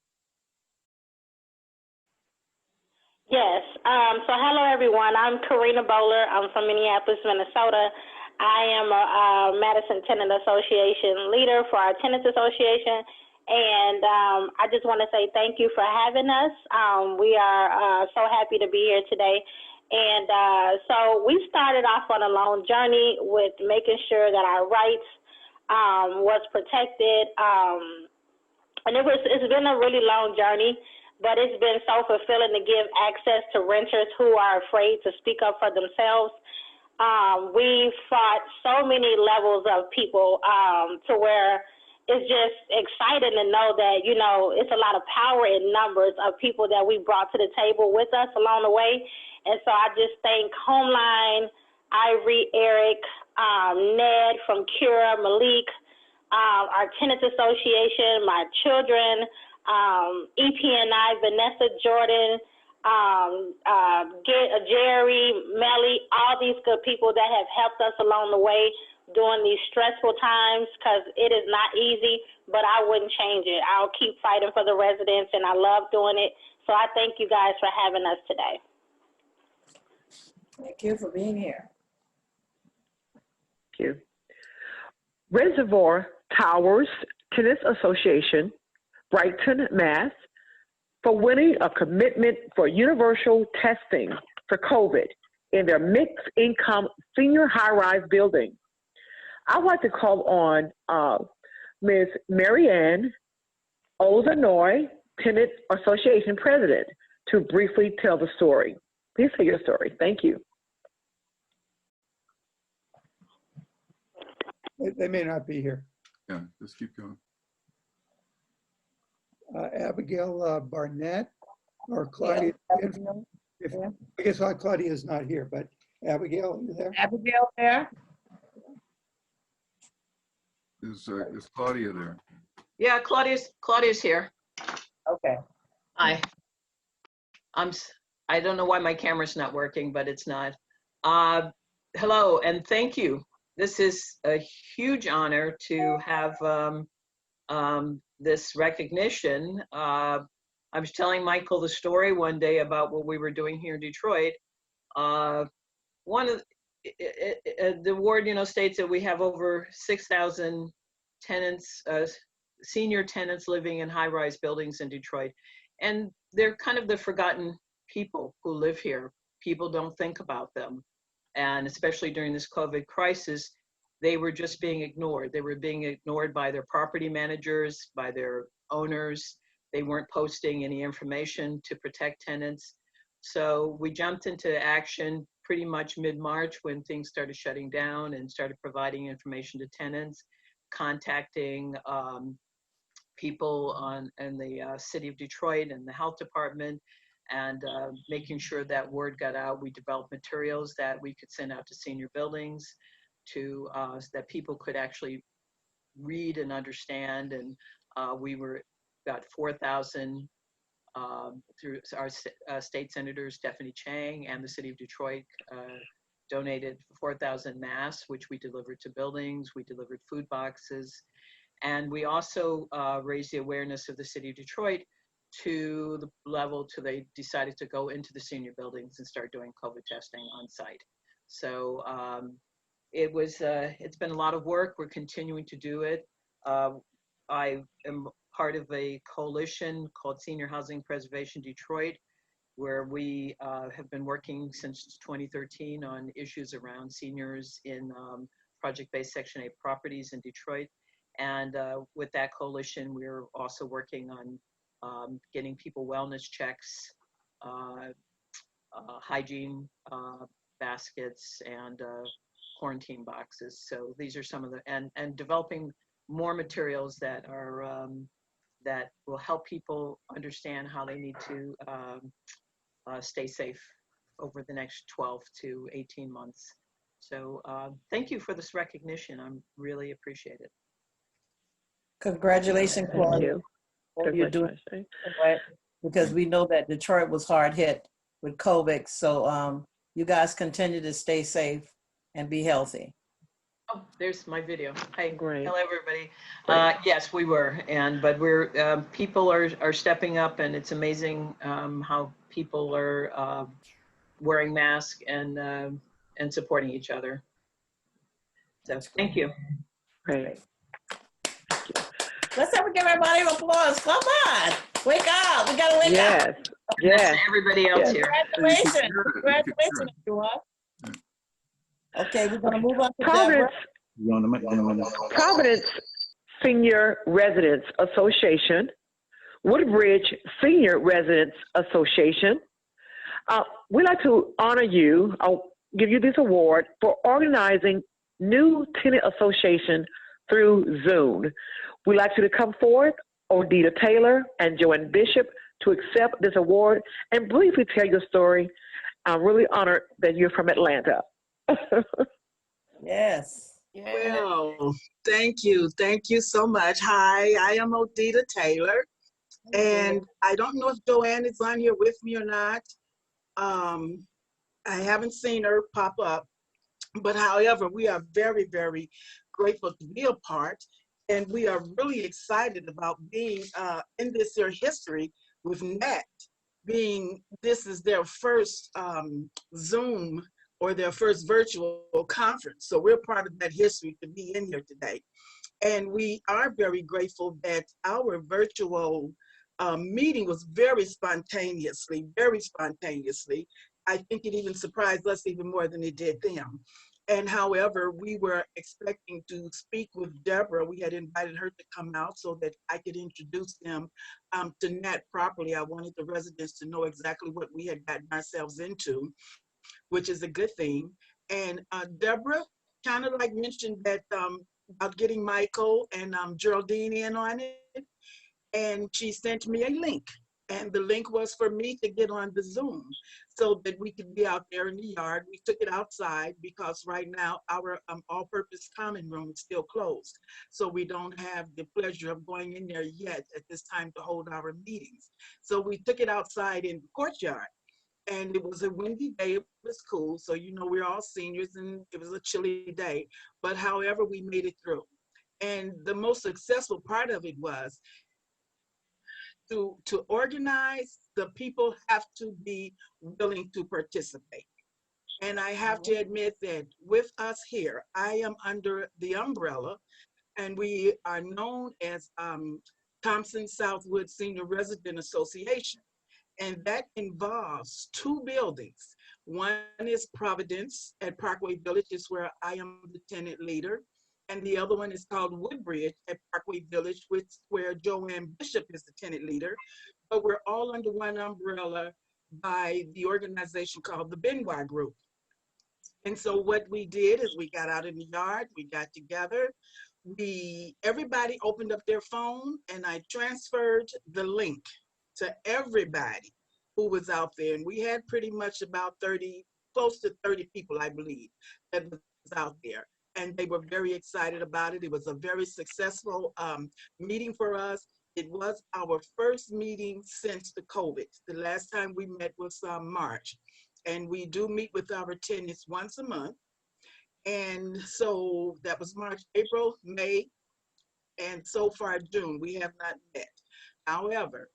Yes. So hello, everyone. I'm Karina Bowler. I'm from Minneapolis, Minnesota. I am a Madison Tenant Association leader for our Tenants Association. And I just want to say thank you for having us. We are so happy to be here today. And so we started off on a long journey with making sure that our rights was protected. And it's been a really long journey, but it's been so fulfilling to give access to renters who are afraid to speak up for themselves. We fought so many levels of people to where it's just exciting to know that, you know, it's a lot of power in numbers of people that we brought to the table with us along the way. And so I just thank Homeline, Ivory, Eric, Ned from Cura, Malik, our Tenants Association, my children, EPNI, Vanessa, Jordan, Jerry, Melly, all these good people that have helped us along the way during these stressful times, because it is not easy, but I wouldn't change it. I'll keep fighting for the residents, and I love doing it. So I thank you guys for having us today. Thank you for being here. Thank you. Reservoir Towers Tenants Association, Brighton, Mass, for winning a commitment for universal testing for COVID in their mixed income senior high-rise building. I'd like to call on Ms. Marianne Ozanoy, Tenant Association President, to briefly tell the story. Please tell your story. Thank you. They may not be here. Yeah, just keep going. Abigail Barnett or Claudia. I guess Claudia is not here, but Abigail, are you there? Abigail there? Is Claudia there? Yeah, Claudia's here. Okay. Hi. I don't know why my camera's not working, but it's not. Hello, and thank you. This is a huge honor to have this recognition. I was telling Michael the story one day about what we were doing here in Detroit. One of the award, states that we have over 6,000 tenants, senior tenants living in high-rise buildings in Detroit. And they're kind of the forgotten people who live here. People don't think about them. And especially during this COVID crisis, they were just being ignored. They were being ignored by their property managers, by their owners. They weren't posting any information to protect tenants. So we jumped into action pretty much mid-March when things started shutting down and started providing information to tenants, contacting people in the city of Detroit and the health department, and making sure that word got out. We developed materials that we could send out to senior buildings to that people could actually read and understand. And we got 4,000 through our state senator Stephanie Chang, and the city of Detroit donated 4,000 masks, which we delivered to buildings. We delivered food boxes, and we also raised the awareness of the city of Detroit to the level to they decided to go into the senior buildings and start doing COVID testing on site. So it's been a lot of work. We're continuing to do it. I am part of a coalition called Senior Housing Preservation Detroit, where we have been working since 2013 on issues around seniors in project-based Section 8 properties in Detroit. And with that coalition, we're also working on getting people wellness checks, hygiene baskets, and quarantine boxes. So these are some of the, and developing more materials that are, that will help people understand how they need to stay safe over the next 12 to 18 months. So thank you for this recognition. I really appreciate it. Congratulations, Claudia. What you're doing, because we know that Detroit was hard hit with COVID. So you guys continue to stay safe and be healthy. Oh, there's my video. Hi, Great. Hello, everybody. Yes, we were, but we're people are stepping up, and it's amazing how people are wearing masks and supporting each other. So thank you. Great. Let's give everybody an applause. Come on, wake up. We gotta wake up. Yes. Everybody else here. Congratulations. Congratulations, everyone. Okay, we're going to move on to Providence, Deborah. Providence Senior Residents Association, Woodbridge Senior Residents Association. We'd like to honor you. I'll give you this award for organizing new tenant association through Zoom. We'd like you to come forward, Odita Taylor and Joanne Bishop, to accept this award and briefly tell your story. I'm really honored that you're from Atlanta. Yes. Well, thank you. Thank you so much. Hi, I am Odita Taylor. And I don't know if Joanne is on here with me or not. I haven't seen her pop up. But however, we are very, very grateful to be a part. And we are really excited about being in this year history with NAHT, being this is their first Zoom or their first virtual conference. So we're part of that history to be in here today. And we are very grateful that our virtual meeting was very spontaneously. I think it even surprised us even more than it did them. And however, we were expecting to speak with Deborah. We had invited her to come out so that I could introduce them to NAHT properly. I wanted the residents to know exactly what we had gotten ourselves into, which is a good thing. And Deborah kind of like mentioned that about getting Michael and Geraldine in on it. And she sent me a link. And the link was for me to get on the Zoom so that we could be out there in the yard. We took it outside because right now our all-purpose common room is still closed. So we don't have the pleasure of going in there yet at this time to hold our meetings. So we took it outside in the courtyard. And it was a windy day, it was cool. So, you know, we're all seniors and it was a chilly day, but however, we made it through. And the most successful part of it was to organize, the people have to be willing to participate. And I have to admit that with us here, I am under the umbrella and we are known as Thompson Southwood Senior Resident Association. And that involves two buildings. One is Providence at Parkway Village, is where I am the tenant leader. And the other one is called Woodbridge at Parkway Village, where Joanne Bishop is the tenant leader. But we're all under one umbrella by the organization called the Benoit Group. And so what we did is we got out in the yard, we got together, everybody opened up their phone and I transferred the link to everybody who was out there. And we had pretty much about close to 30 people, I believe, that was out there. And they were very excited about it. It was a very successful meeting for us. It was our first meeting since the COVID. The last time we met was March. And we do meet with our tenants once a month. And so that was March, April, May, and so far June. We have not met. However,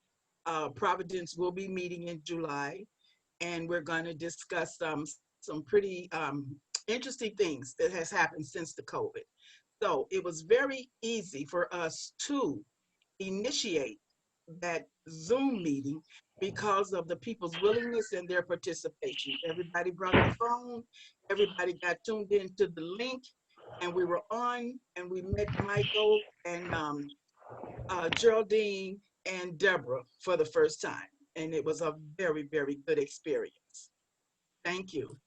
Providence will be meeting in July, and we're going to discuss some pretty interesting things that has happened since the COVID. So it was very easy for us to initiate that Zoom meeting because of the people's willingness and their participation. Everybody brought the phone, everybody got tuned into the link, and we were on, and we met Michael and Geraldine and Deborah for the first time. And it was a very, very good experience. Thank you.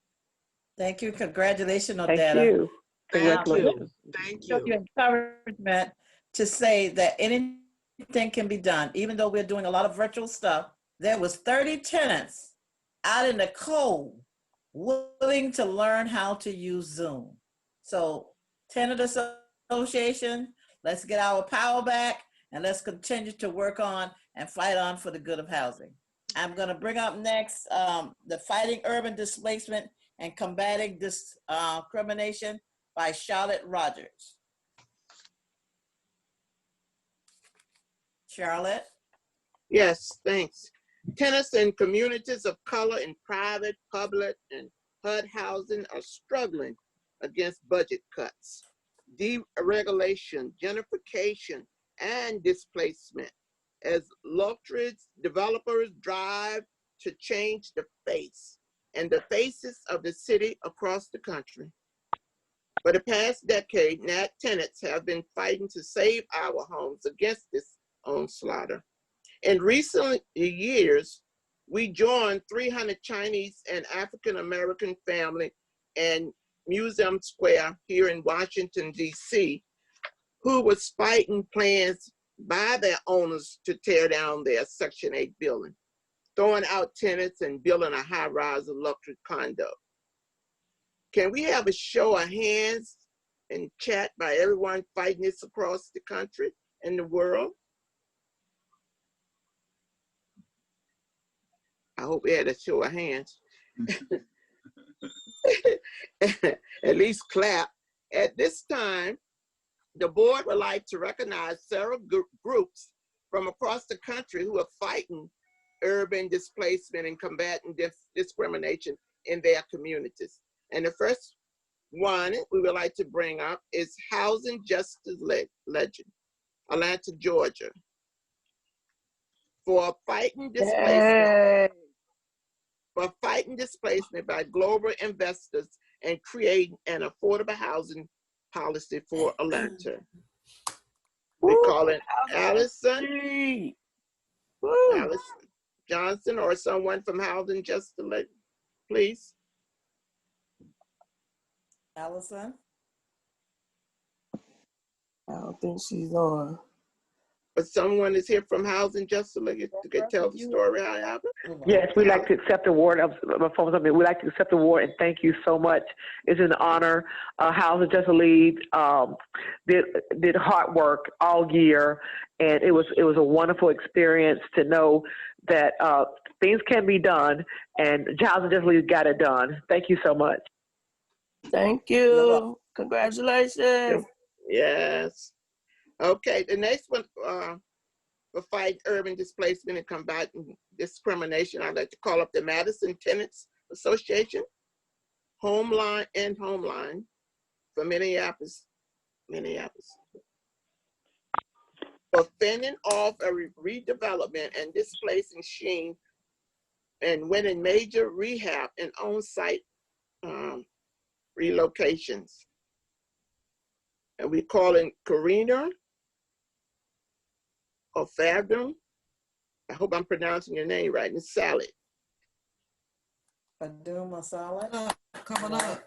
Thank you. Congratulations, Odetta. Thank you. Congratulations. Thank you. Your encouragement to say that anything can be done, even though we're doing a lot of virtual stuff. There was 30 tenants out in the cold willing to learn how to use Zoom. So Tenant Association, let's get our power back and let's continue to work on and fight on for the good of housing. I'm going to bring up next the Fighting Urban Displacement and Combating Discrimination by Charlotte Rogers. Charlotte? Yes, thanks. Tenants in communities of color in private, public, and HUD housing are struggling against budget cuts, deregulation, gentrification, and displacement as luxury developers drive to change the face and the faces of the city across the country. For the past decade, NAHT tenants have been fighting to save our homes against this onslaught. In recent years, we joined 300 Chinese and African American family in Museum Square here in Washington, D.C., who was fighting plans by their owners to tear down their Section 8 building, throwing out tenants and building a high-rise luxury condo. Can we have a show of hands in chat by everyone fighting this across the country and the world? I hope we had a show of hands. At least clap. At this time, the board would like to recognize several groups from across the country who are fighting urban displacement and combating discrimination in their communities. And the first one we would like to bring up is Housing Justice Legend, Atlanta, Georgia, for fighting displacement. For fighting displacement by global investors and creating an affordable housing policy for Atlanta. We call it Allison Johnson or someone from Housing Justice Legend, please. Allison? I don't think she's on. But someone is here from Housing Justice Legend to tell the story how it happened. Yes, we'd like to accept the award. My phone's up. We'd like to accept the award and thank you so much. It's an honor. Housing Justice League did hard work all year, and it was a wonderful experience to know that things can be done, and Housing Justice League got it done. Thank you so much. Thank you. Congratulations. Yes. Okay, the next one for fight urban displacement and combating discrimination, I'd like to call up the Madison Tenants Association, Homeline for Minneapolis. For fending off a redevelopment and displacing Sheen and winning major rehab and on-site relocations. And we call it Karina or Fadum. I hope I'm pronouncing your name right. It's Salad. Fadum or Salad? Coming up.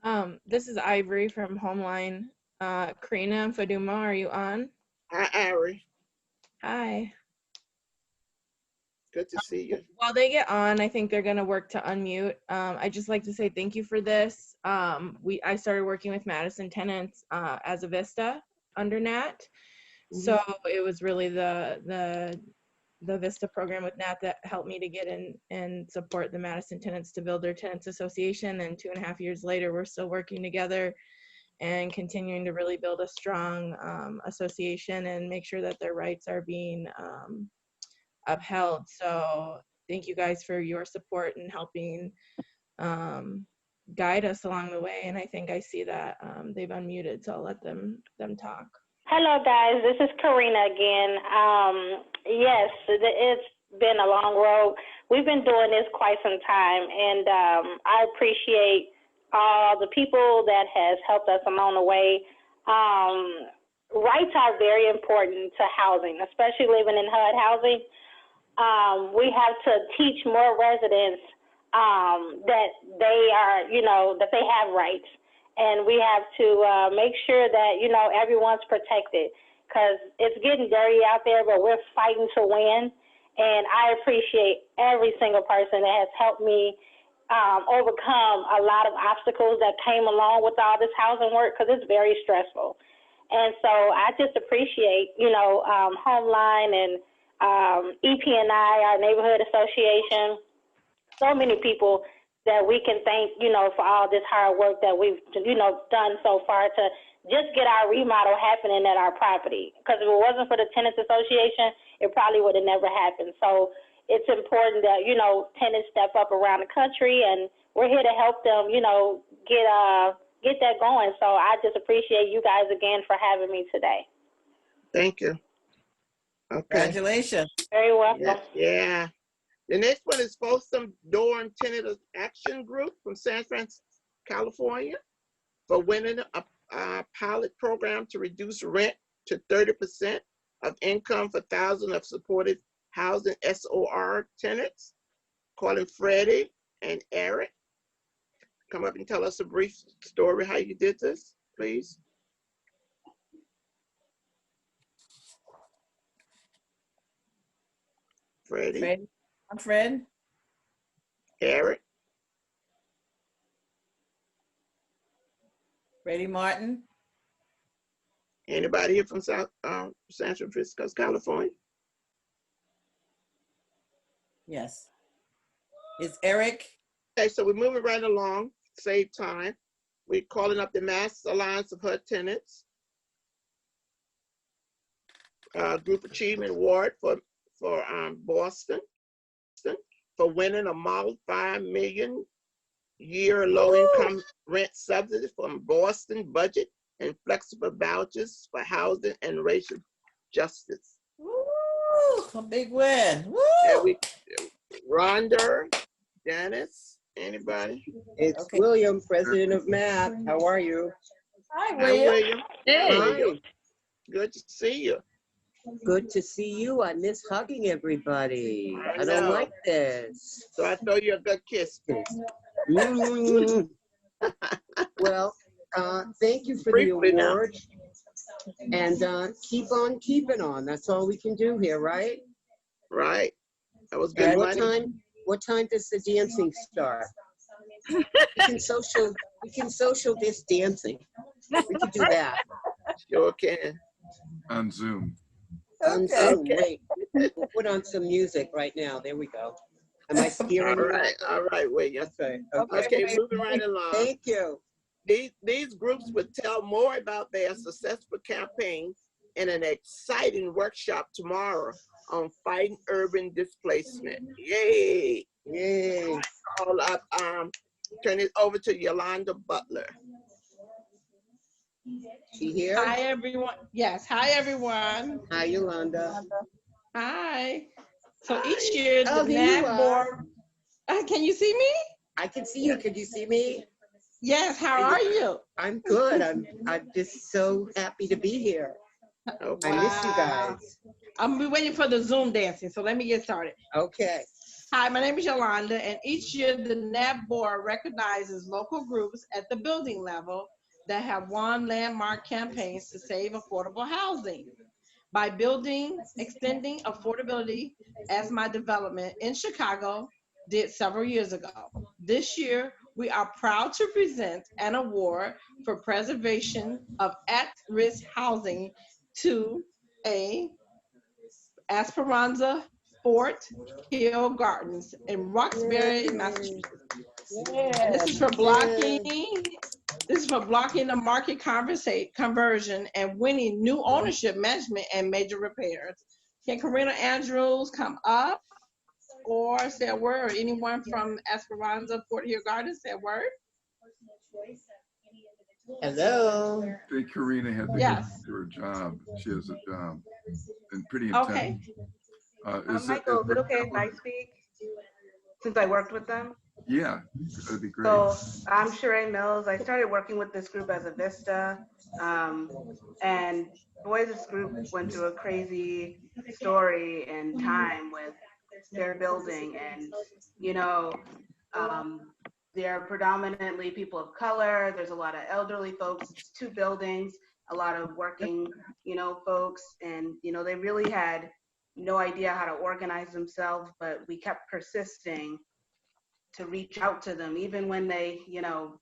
Yeah. This is Ivory from Homeline. Karina and Faduma, are you on? Hi, Ivory. Hi. Good to see you. While they get on, I think they're going to work to unmute. I'd just like to say thank you for this. I started working with Madison tenants as a Vista under NAHT. So it was really the Vista program with NAHT that helped me to get in and support the Madison tenants to build their tenants association. And 2.5 years later, we're still working together and continuing to really build a strong association and make sure that their rights are being upheld. So thank you guys for your support and helping guide us along the way. And I think I see that they've unmuted, so I'll let them talk. Hello, guys. This is Karina again. Yes, it's been a long road. We've been doing this quite some time, and I appreciate all the people that has helped us along the way. Rights are very important to housing, especially living in HUD housing. We have to teach more residents that they are, that they have rights. And we have to make sure that, everyone's protected, because it's getting dirty out there, but we're fighting to win. And I appreciate every single person that has helped me overcome a lot of obstacles that came along with all this housing work, because it's very stressful. And so I just appreciate, Homeline and EPNI, our neighborhood association, so many people that we can thank, for all this hard work that we've, done so far to just get our remodel happening at our property. Because if it wasn't for the Tenants Association, it probably would have never happened. So it's important that, tenants step up around the country, and we're here to help them, get that going. So I just appreciate you guys again for having me today. Thank you. Okay. Congratulations. Very welcome. Yeah. The next one is Folsom Door and Tenant Action Group from San Francisco, California, for winning a pilot program to reduce rent to 30% of income for thousands of supportive housing SOR tenants. Calling Freddie and Eric. Come up and tell us a brief story how you did this, please. Freddie. Fred. I'm Fred. Eric. Freddie Martin. Anybody here from San Francisco, California? Yes. It's Eric. Okay, so we're moving right along, save time. We're calling up the Mass Alliance of HUD Tenants, Group Achievement Award for Boston, for winning a Model 5 million year low-income rent subsidy from Boston Budget and flexible vouchers for housing and racial justice. Woo, a big win. Woo! And Rhonda, Janice, anybody? It's William, president of NAHT. How are you? Hi, William. Hey. Hi. Good to see you. Good to see you. I miss hugging everybody. I I don't know. like this. So I throw you a good kiss. Mm. Well, thank you for Briefly the now. award. And keep on keeping on. That's all we can do here, right? Right. That was good And money. what time does the dancing start? We can social this dancing. We can do that. Sure can. On Zoom. On Okay. Zoom. Wait, we'll put on some music right now. There we go. Am I scaring you? All right, William. Okay. Okay, moving right along. Thank you. These groups would tell more about their successful campaign in an exciting workshop tomorrow on fighting urban displacement. Yay! Yay! All up. Turn it over to Yolanda Butler. She here? Hi, everyone. Yes. Hi, everyone. Hi, Yolanda. Hi. So each year, Oh, the there you NAHT are. board. Can you see me? I can see you. Can you see me? Yes. How are you? I'm good. I'm just so happy to be here. I miss you guys. I'm be waiting for the Zoom dancing, so let me get started. Okay. Hi, my name is Yolanda, and each year the NAHT board recognizes local groups at the building level that have won landmark campaigns to save affordable housing. By building, extending affordability as my development in Chicago did several years ago. This year, we are proud to present an award for preservation of at-risk housing to a Esperanza Fort Hill Gardens in Roxbury, Massachusetts. And this is for blocking. This is for blocking the market conversion and winning new ownership, management, and major repairs. Can Karina Andrews come up or say a word? Or anyone from Esperanza Fort Hill Gardens say a word? Hello. I think Karina had to Yes. go to her job. She has a job and pretty intense. Okay. Michael, is it okay if I speak? Since I worked with them? Yeah, that'd be great. So I'm Sheree Mills. I started working with this group as a Vista. And boy, this group went through a crazy story and time with their building. And, you know, they're predominantly people of color. There's a lot of elderly folks. It's 2 buildings, a lot of working, you know, folks. And, you know, they really had no idea how to organize themselves, but we kept persisting to reach out to them, even when they, you know,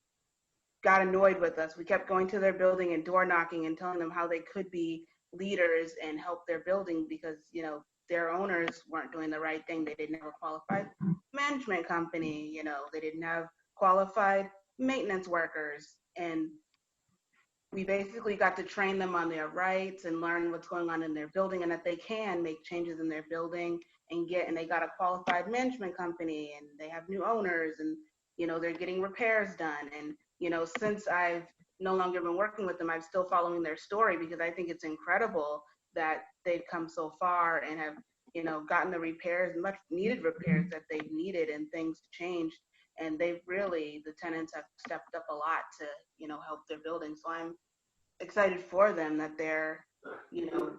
got annoyed with us. We kept going to their building and door knocking and telling them how they could be leaders and help their building because, you know, their owners weren't doing the right thing. They didn't have a qualified management company, you know, they didn't have qualified maintenance workers. And we basically got to train them on their rights and learn what's going on in their building and that they can make changes in their building and they got a qualified management company and they have new owners and, you know, they're getting repairs done. And, you know, since I've no longer been working with them, I'm still following their story because I think it's incredible that they've come so far and have you know, gotten the repairs, much needed repairs that they've needed, and things changed. And they've really, the tenants have stepped up a lot to, you know, help their building. So I'm excited for them that they're, you know,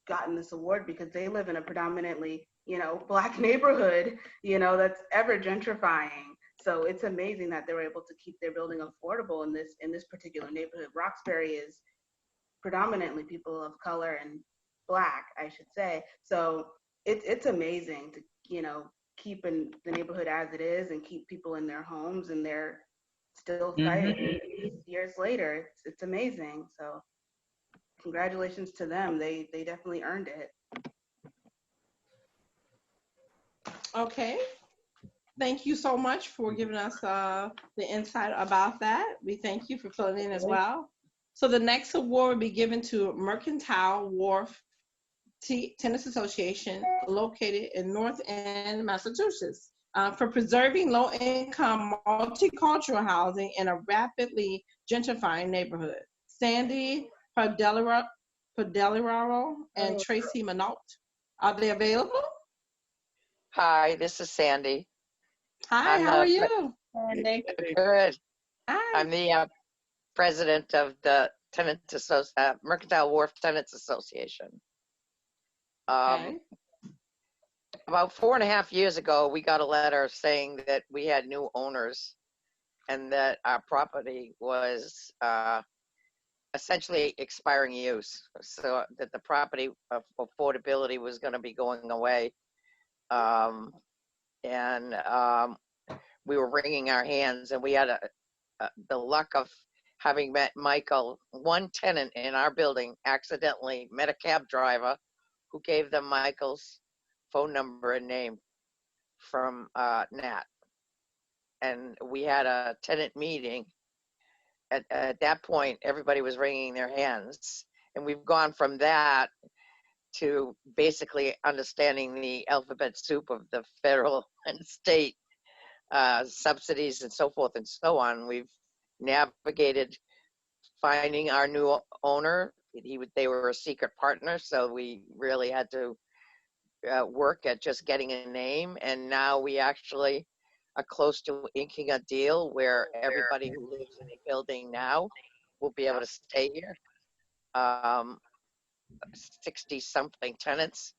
gotten this award, because they live in a predominantly, you know, Black neighborhood, you know, that's ever gentrifying. So it's amazing that they're able to keep their building affordable in this particular neighborhood. Roxbury is predominantly people of color and Black, I should say. So it's amazing to, you know, keep in the neighborhood as it is and keep people in their homes, and they're still thriving years later. It's amazing. So congratulations to them. They definitely earned it. Okay. Thank you so much for giving us the insight about that. We thank you for filling in as well. So the next award will be given to Mercantile Wharf Tenants Association, located in North End, Massachusetts, for preserving low-income multicultural housing in a rapidly gentrifying neighborhood. Sandy Padeliraro and Tracy Minot. Are they available? Hi, this is Sandy. Hi, how are you? Sandy. Good. Hi. I'm the president of the Mercantile Wharf Tenants Association. Okay. About 4.5 years ago, we got a letter saying that we had new owners and that our property was essentially expiring use, so that the property affordability was going to be going away. We were wringing our hands, and we had the luck of having met Michael. One tenant in our building accidentally met a cab driver who gave them Michael's phone number and name from NAHT. And we had a tenant meeting. At that point, everybody was wringing their hands. And we've gone from that to basically understanding the alphabet soup of the federal and state subsidies and so forth and so on. We've navigated finding our new owner. They were a secret partner, so we really had to work at just getting a name. And now we actually are close to inking a deal where everybody who lives in the building now will be able to stay here. 60 something tenants,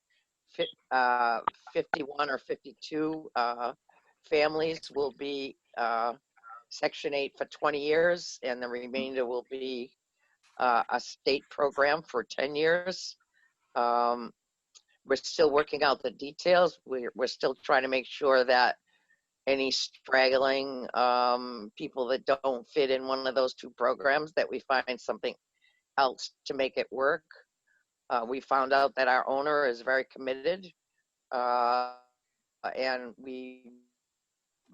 51 or 52 families will be Section 8 for 20 years, and the remainder will be a state program for 10 years. We're still working out the details. We're still trying to make sure that any straggling people that don't fit in one of those two programs, that we find something else to make it work. We found out that our owner is very committed, and we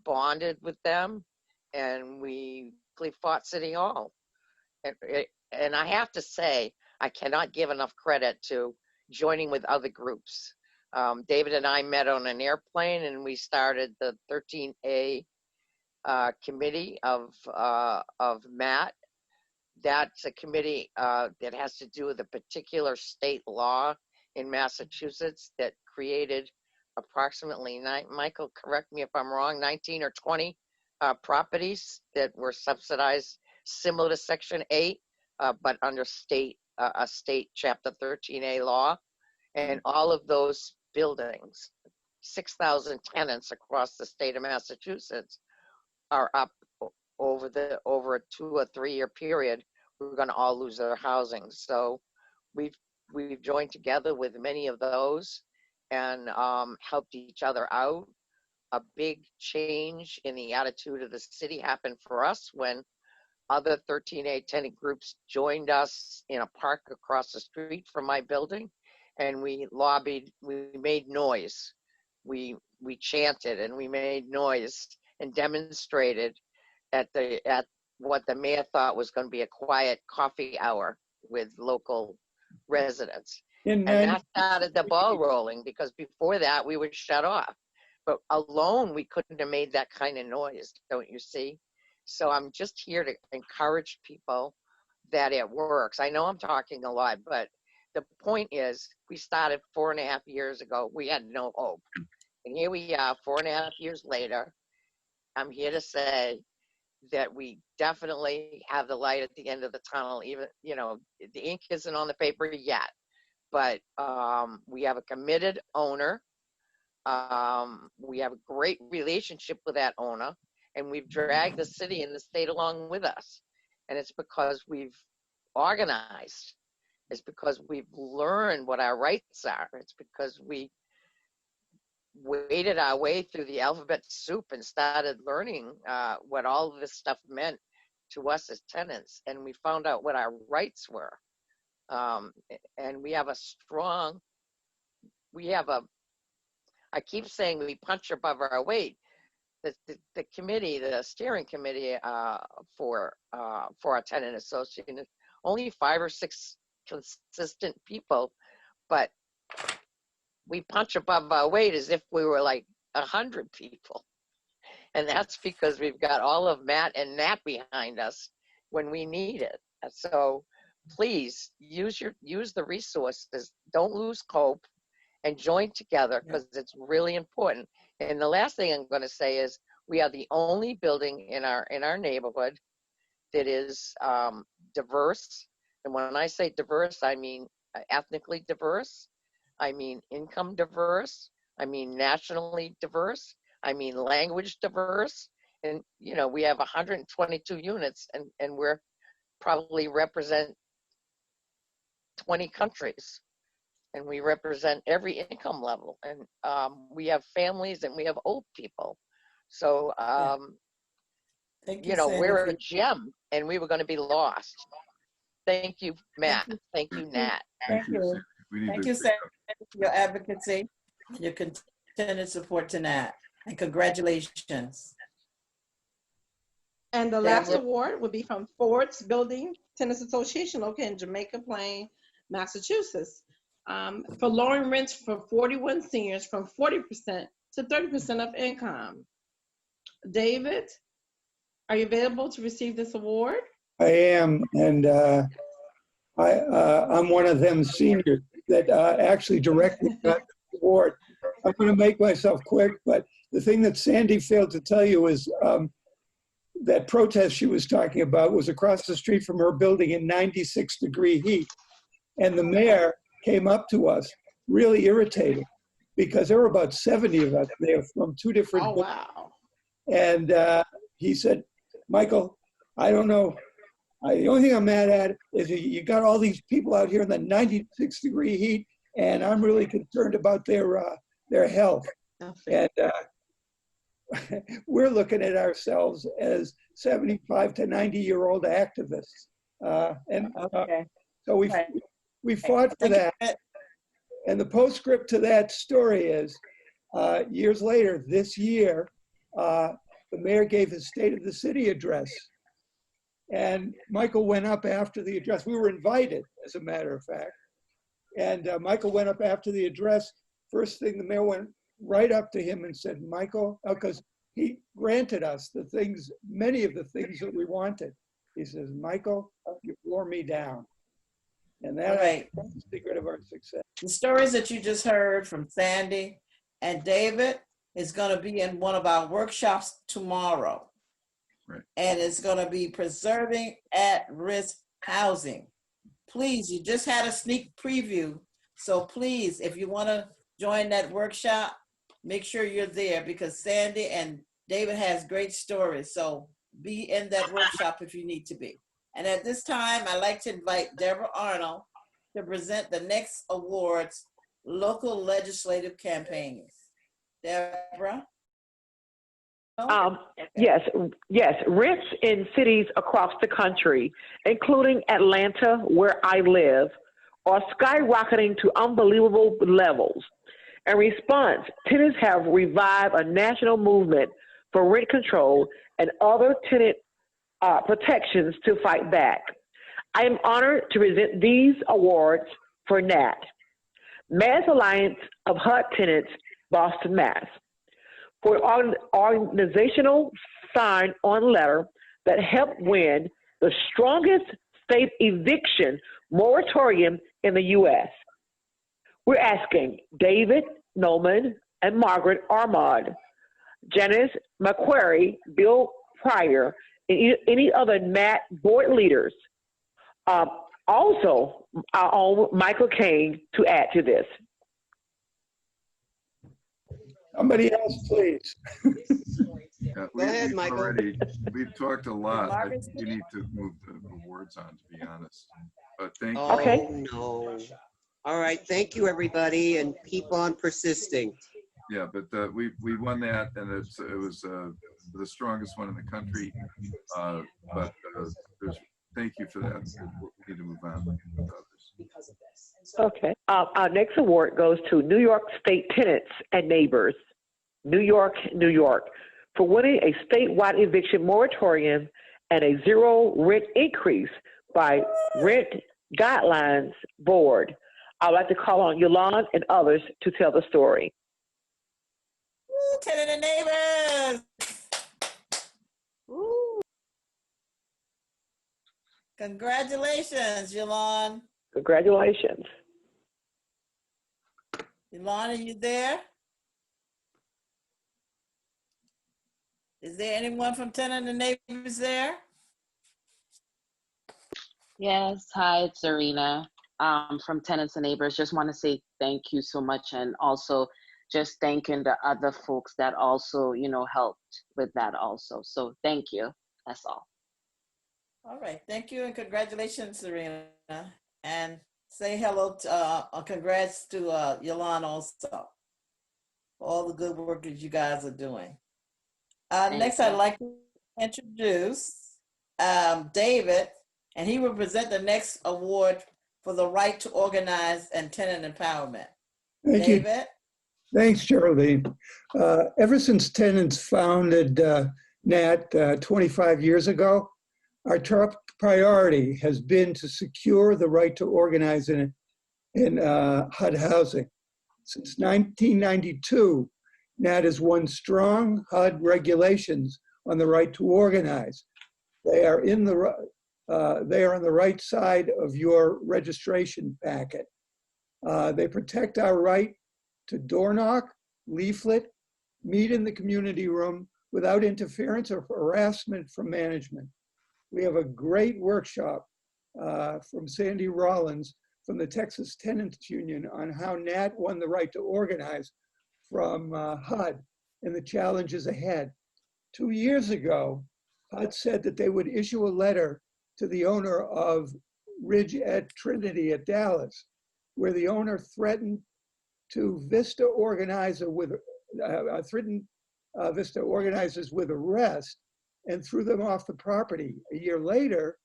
bonded with them, and we fought City Hall. And I have to say, I cannot give enough credit to joining with other groups. David and I met on an airplane, and we started the 13A committee of MAT. That's a committee that has to do with a particular state law in Massachusetts that created approximately, Michael, correct me if I'm wrong, 19 or 20 properties that were subsidized similar to Section 8, but under a state Chapter 13A law. And all of those buildings, 6,000 tenants across the state of Massachusetts, are up over a 2 or 3 year period. We're going to all lose their housing. So we've joined together with many of those and helped each other out. A big change in the attitude of the city happened for us when other 13A tenant groups joined us in a park across the street from my building, and we lobbied. We made noise. We chanted and we made noise and demonstrated at what the mayor thought was going to be a quiet coffee hour with local residents. And that started the ball rolling, because before that we were shut off. But alone we couldn't have made that kind of noise, don't you see? So I'm just here to encourage people that it works. I know I'm talking a lot, but the point is, we started 4.5 years ago. We had no hope. And here we are 4.5 years later. I'm here to say that we definitely have the light at the end of the tunnel. Even, you know, the ink isn't on the paper yet, but we have a committed owner. We have a great relationship with that owner, and we've dragged the city and the state along with us. And it's because we've organized. It's because we've learned what our rights are. It's because we waded our way through the alphabet soup and started learning what all of this stuff meant to us as tenants. And we found out what our rights were. And we have a strong, I keep saying we punch above our weight. The committee, the steering committee for our tenant association, only 5 or 6 consistent people, but we punch above our weight as if we were like 100 people. And that's because we've got all of Matt and Nat behind us when we need it. So please use the resources. Don't lose hope and join together, because it's really important. And the last thing I'm going to say is we are the only building in our neighborhood that is diverse. And when I say diverse, I mean ethnically diverse. I mean income diverse. I mean nationally diverse. I mean language diverse. And, you know, we have 122 units, and we're probably represent 20 countries. And we represent every income level. And we have families and we have old people. So, you know, we're a gem, and we were going to be lost. Thank you, Matt. Thank you, Nat. Thank you. Thank you, Sam, for your advocacy, your continued support to Nat. And congratulations. And the last award will be from Ford's Building Tenants Association, located in Jamaica Plain, Massachusetts, for lowering rents for 41 seniors from 40% to 30% of income. David, are you available to receive this award? I am, and I'm one of them seniors that actually directly got the award. I'm going to make myself quick, but the thing that Sandy failed to tell you is that protest she was talking about was across the street from her building in 96-degree heat. And the mayor came up to us really irritated because there were about 70 of us there from 2 different buildings. Wow. And he said, Michael, I don't know. The only thing I'm mad at is you got all these people out here in the 96-degree heat, and I'm really concerned about their health. And we're looking at ourselves as 75 to 90-year-old activists. So we fought for that. And the postscript to that story is, years later, this year, the mayor gave his State of the City address. And Michael went up after the address. We were invited, as a matter of fact. And Michael went up after the address. First thing, the mayor went right up to him and said, Michael, because he granted us the things, many of the things that we wanted. He says, Michael, you wore me down. And that's the secret of our success. The stories that you just heard from Sandy and David is going to be in one of our workshops tomorrow. Right. And it's going to be preserving at-risk housing. Please, you just had a sneak preview. So please, if you want to join that workshop, make sure you're there, because Sandy and David has great stories. So be in that workshop if you need to be. And at this time, I'd like to invite Deborah Arnold to present the next awards, local legislative campaigns. Deborah? Yes. Rents in cities across the country, including Atlanta, where I live, are skyrocketing to unbelievable levels. In response, tenants have revived a national movement for rent control and other tenant protections to fight back. I am honored to present these awards for NAHT, Mass Alliance of HUD Tenants, Boston, Mass, for an organizational sign-on letter that helped win the strongest state eviction moratorium in the U.S. We're asking David Nolan and Margaret Armaud, Janice McQuarrie, Bill Pryor, and any other NAHT board leaders, also our own Michael Kane, to add to this. Somebody else, please. Yeah, Go ahead, Michael. We've talked a lot. I think you need to move the awards on, to be honest. But thank you. Oh, no. All right. Thank you, everybody, and keep on persisting. Yeah, but we won that, and it was the strongest one in the country. But thank you for that. We need to move on with others. Okay. Our next award goes to New York State Tenants and Neighbors, New York, New York, for winning a statewide eviction moratorium and a zero rent increase by Rent Guidelines Board. I'd like to call on Yolande and others to tell the story. Woo, tenant and neighbors. Woo. Congratulations, Yolande. Congratulations. Yolande, are you there? Is there anyone from Tenant and Neighbors there? Yes, hi, it's Zarina from Tenants and Neighbors. Just want to say thank you so much, and also just thanking the other folks that also, you know, helped with that also. So thank you. That's all. All right, thank you and congratulations, Serena. And say hello to, congrats to Yolanda also for all the good work that you guys are doing. Next, I'd like to introduce David, and he will present the next award for the right to organize and tenant empowerment. Thank David? You. Thanks, Geraldine. Ever since tenants founded NAHT 25 years ago, our top priority has been to secure the right to organize in HUD housing. Since 1992, NAHT has won strong HUD regulations on the right to organize. They are on the right side of your registration packet. They protect our right to door knock, leaflet, meet in the community room without interference or harassment from management. We have a great workshop from Sandy Rollins from the Texas Tenants Union on how NAHT won the right to organize from HUD and the challenges ahead. 2 years ago, HUD said that they would issue a letter to the owner of Ridge at Trinity at Dallas, where the owner threatened to Vista organizers with arrest and threw them off the property. A year later,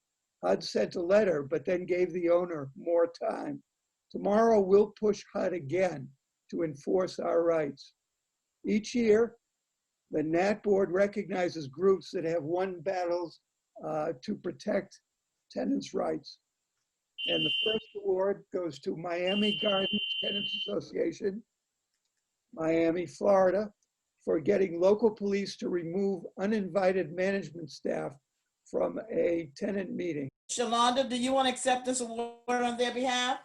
HUD sent a letter, but then gave the owner more time. Tomorrow, we'll push HUD again to enforce our rights. Each year, the NAHT board recognizes groups that have won battles to protect tenants' rights. And the first award goes to Miami Gardens Tenants Association, Miami, Florida, for getting local police to remove uninvited management staff from a tenant meeting. Shalonda, do you want to accept this award on their behalf?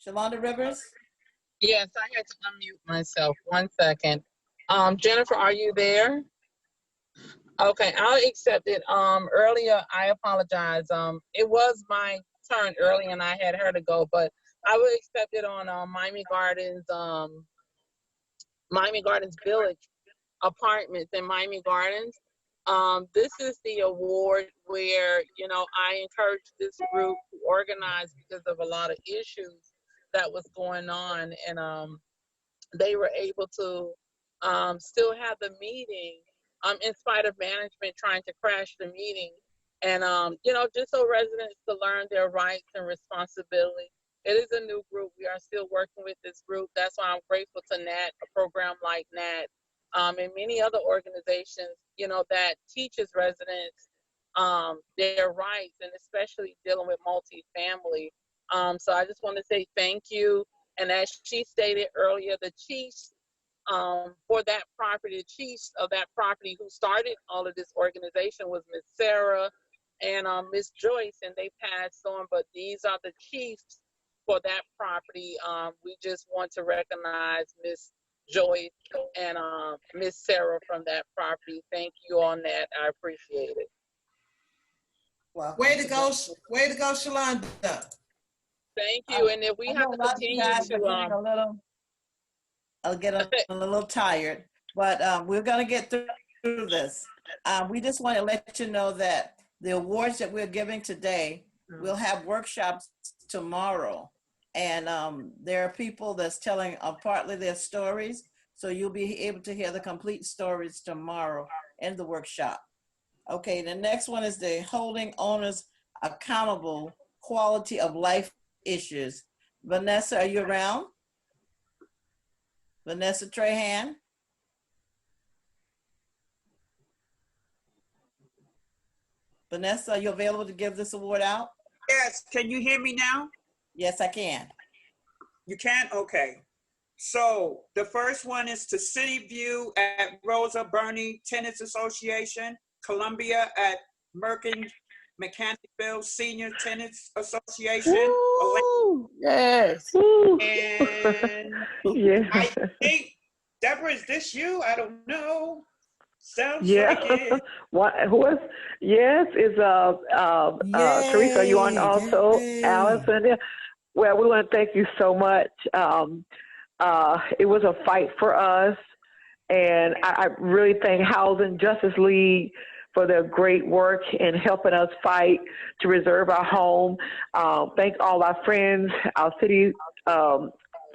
Shalonda Rivers? Yes, I had to unmute myself. 1 second. Jennifer, are you there? Okay, I'll accept it. Earlier, I apologize. It was my turn earlier and I had her to go, but I will accept it on Miami Gardens Village Apartments in Miami Gardens. This is the award where, you know, I encouraged this group to organize because of a lot of issues that was going on, and they were able to still have the meeting in spite of management trying to crash the meeting. And, you know, just so residents to learn their rights and responsibility. It is a new group. We are still working with this group. That's why I'm grateful to NAHT, a program like NAHT, and many other organizations, you know, that teaches residents their rights, and especially dealing with multifamily. So I just want to say thank you. And as she stated earlier, the chiefs for that property, the chiefs of that property who started all of this organization was Miss Sarah and Miss Joyce, and they passed on, but these are the chiefs for that property. We just want to recognize Miss Joyce and Miss Sarah from that property. Thank you on that. I appreciate it. Well, way to go, Shalonda. Thank you. And if we I have know to a lot of you continue guys are getting to a little, I'll get a little tired, but we're gonna get through this. We just want to let you know that the awards that we're giving today, we'll have workshops tomorrow. And there are people that's telling partly their stories. So you'll be able to hear the complete stories tomorrow in the workshop. Okay, the next one is the holding owners accountable quality of life issues. Vanessa, are you around? Vanessa Trahan? Vanessa, are you available to give this award out? Yes, can you hear me now? Yes, I can. You can? Okay. So the first one is to City View at Rosa Burney Tenants Association, Columbia at Mechanicville Senior Tenants Association. Woo! Yes. And Yeah. I think, Deborah, is this you? I don't know. Sounds Yeah. like it. What? Who is? Yes. Is Teresa? Are you on also? Yay. Allison. Yeah. Well, we want to thank you so much. It was a fight for us, and I really thank Housing Justice League for their great work in helping us fight to reserve our home. Thank all our friends, our city,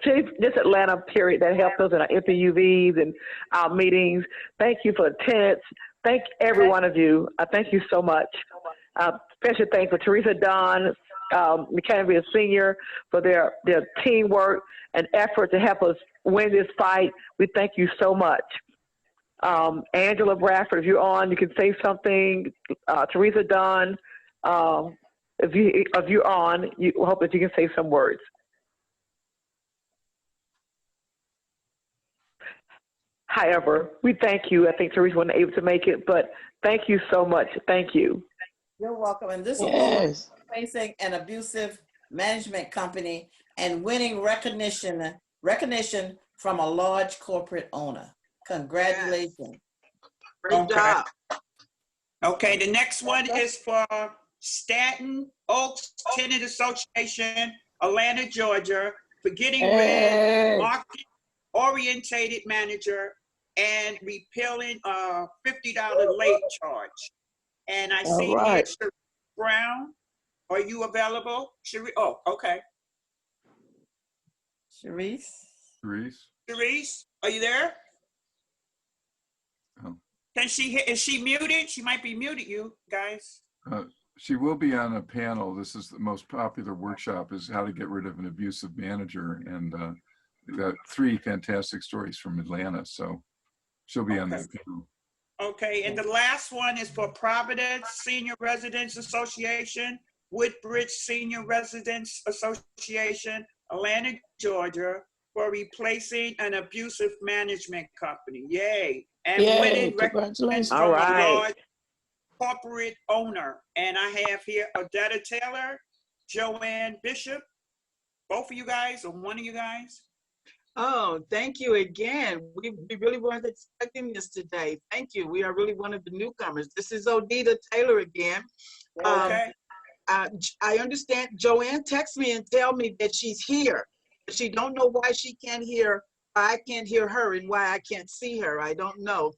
just Atlanta, period, that helped us in our FPUVs and our meetings. Thank you for the tenants. Thank every one of you. Thank you so much. Special thanks for Teresa Dunn, Mechanicville Senior, for their teamwork and effort to help us win this fight. We thank you so much. Angela Bradford, if you're on, you can say something. Teresa Dunn, if you're on, we hope that you can say some words. However, we thank you. I think Teresa wasn't able to make it, but thank you so much. Thank you. You're welcome. And this award is facing an abusive management company and winning recognition from a large corporate owner. Congratulations. Great job. Okay, the next one is for Staten Oaks Tenant Association, Atlanta, Georgia, for getting rid of market-orientated manager and repealing a $50 late charge. And I see here, Sharice Brown, are you available? Oh, okay. Sharice, are you there? Oh. Can she, is she muted? She might be muted, you guys. She will be on a panel. This is the most popular workshop, is how to get rid of an abusive manager. And we've got 3 fantastic stories from Atlanta. So she'll be on that panel. Okay, and the last one is for Providence Senior Residents Association, Woodbridge Senior Residents Association, Atlanta, Georgia, for replacing an abusive management company. Yay. And winning recognition from a large corporate owner. And I have here Odetta Taylor, Joanne Bishop, both of you guys, or one of you guys. Oh, thank you again. We really weren't expecting this today. Thank you. We are really one of the newcomers. This is Odetta Taylor again. Okay. I understand Joanne texted me and tell me that she's here. She don't know why she can't hear, I can't hear her, and why I can't see her. I don't know.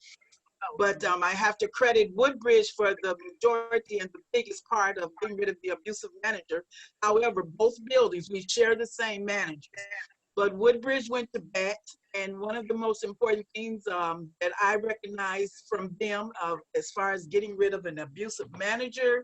But I have to credit Woodbridge for the majority and the biggest part of getting rid of the abusive manager. However, both buildings, we share the same managers. But Woodbridge went to bat, and one of the most important things that I recognize from them as far as getting rid of an abusive manager,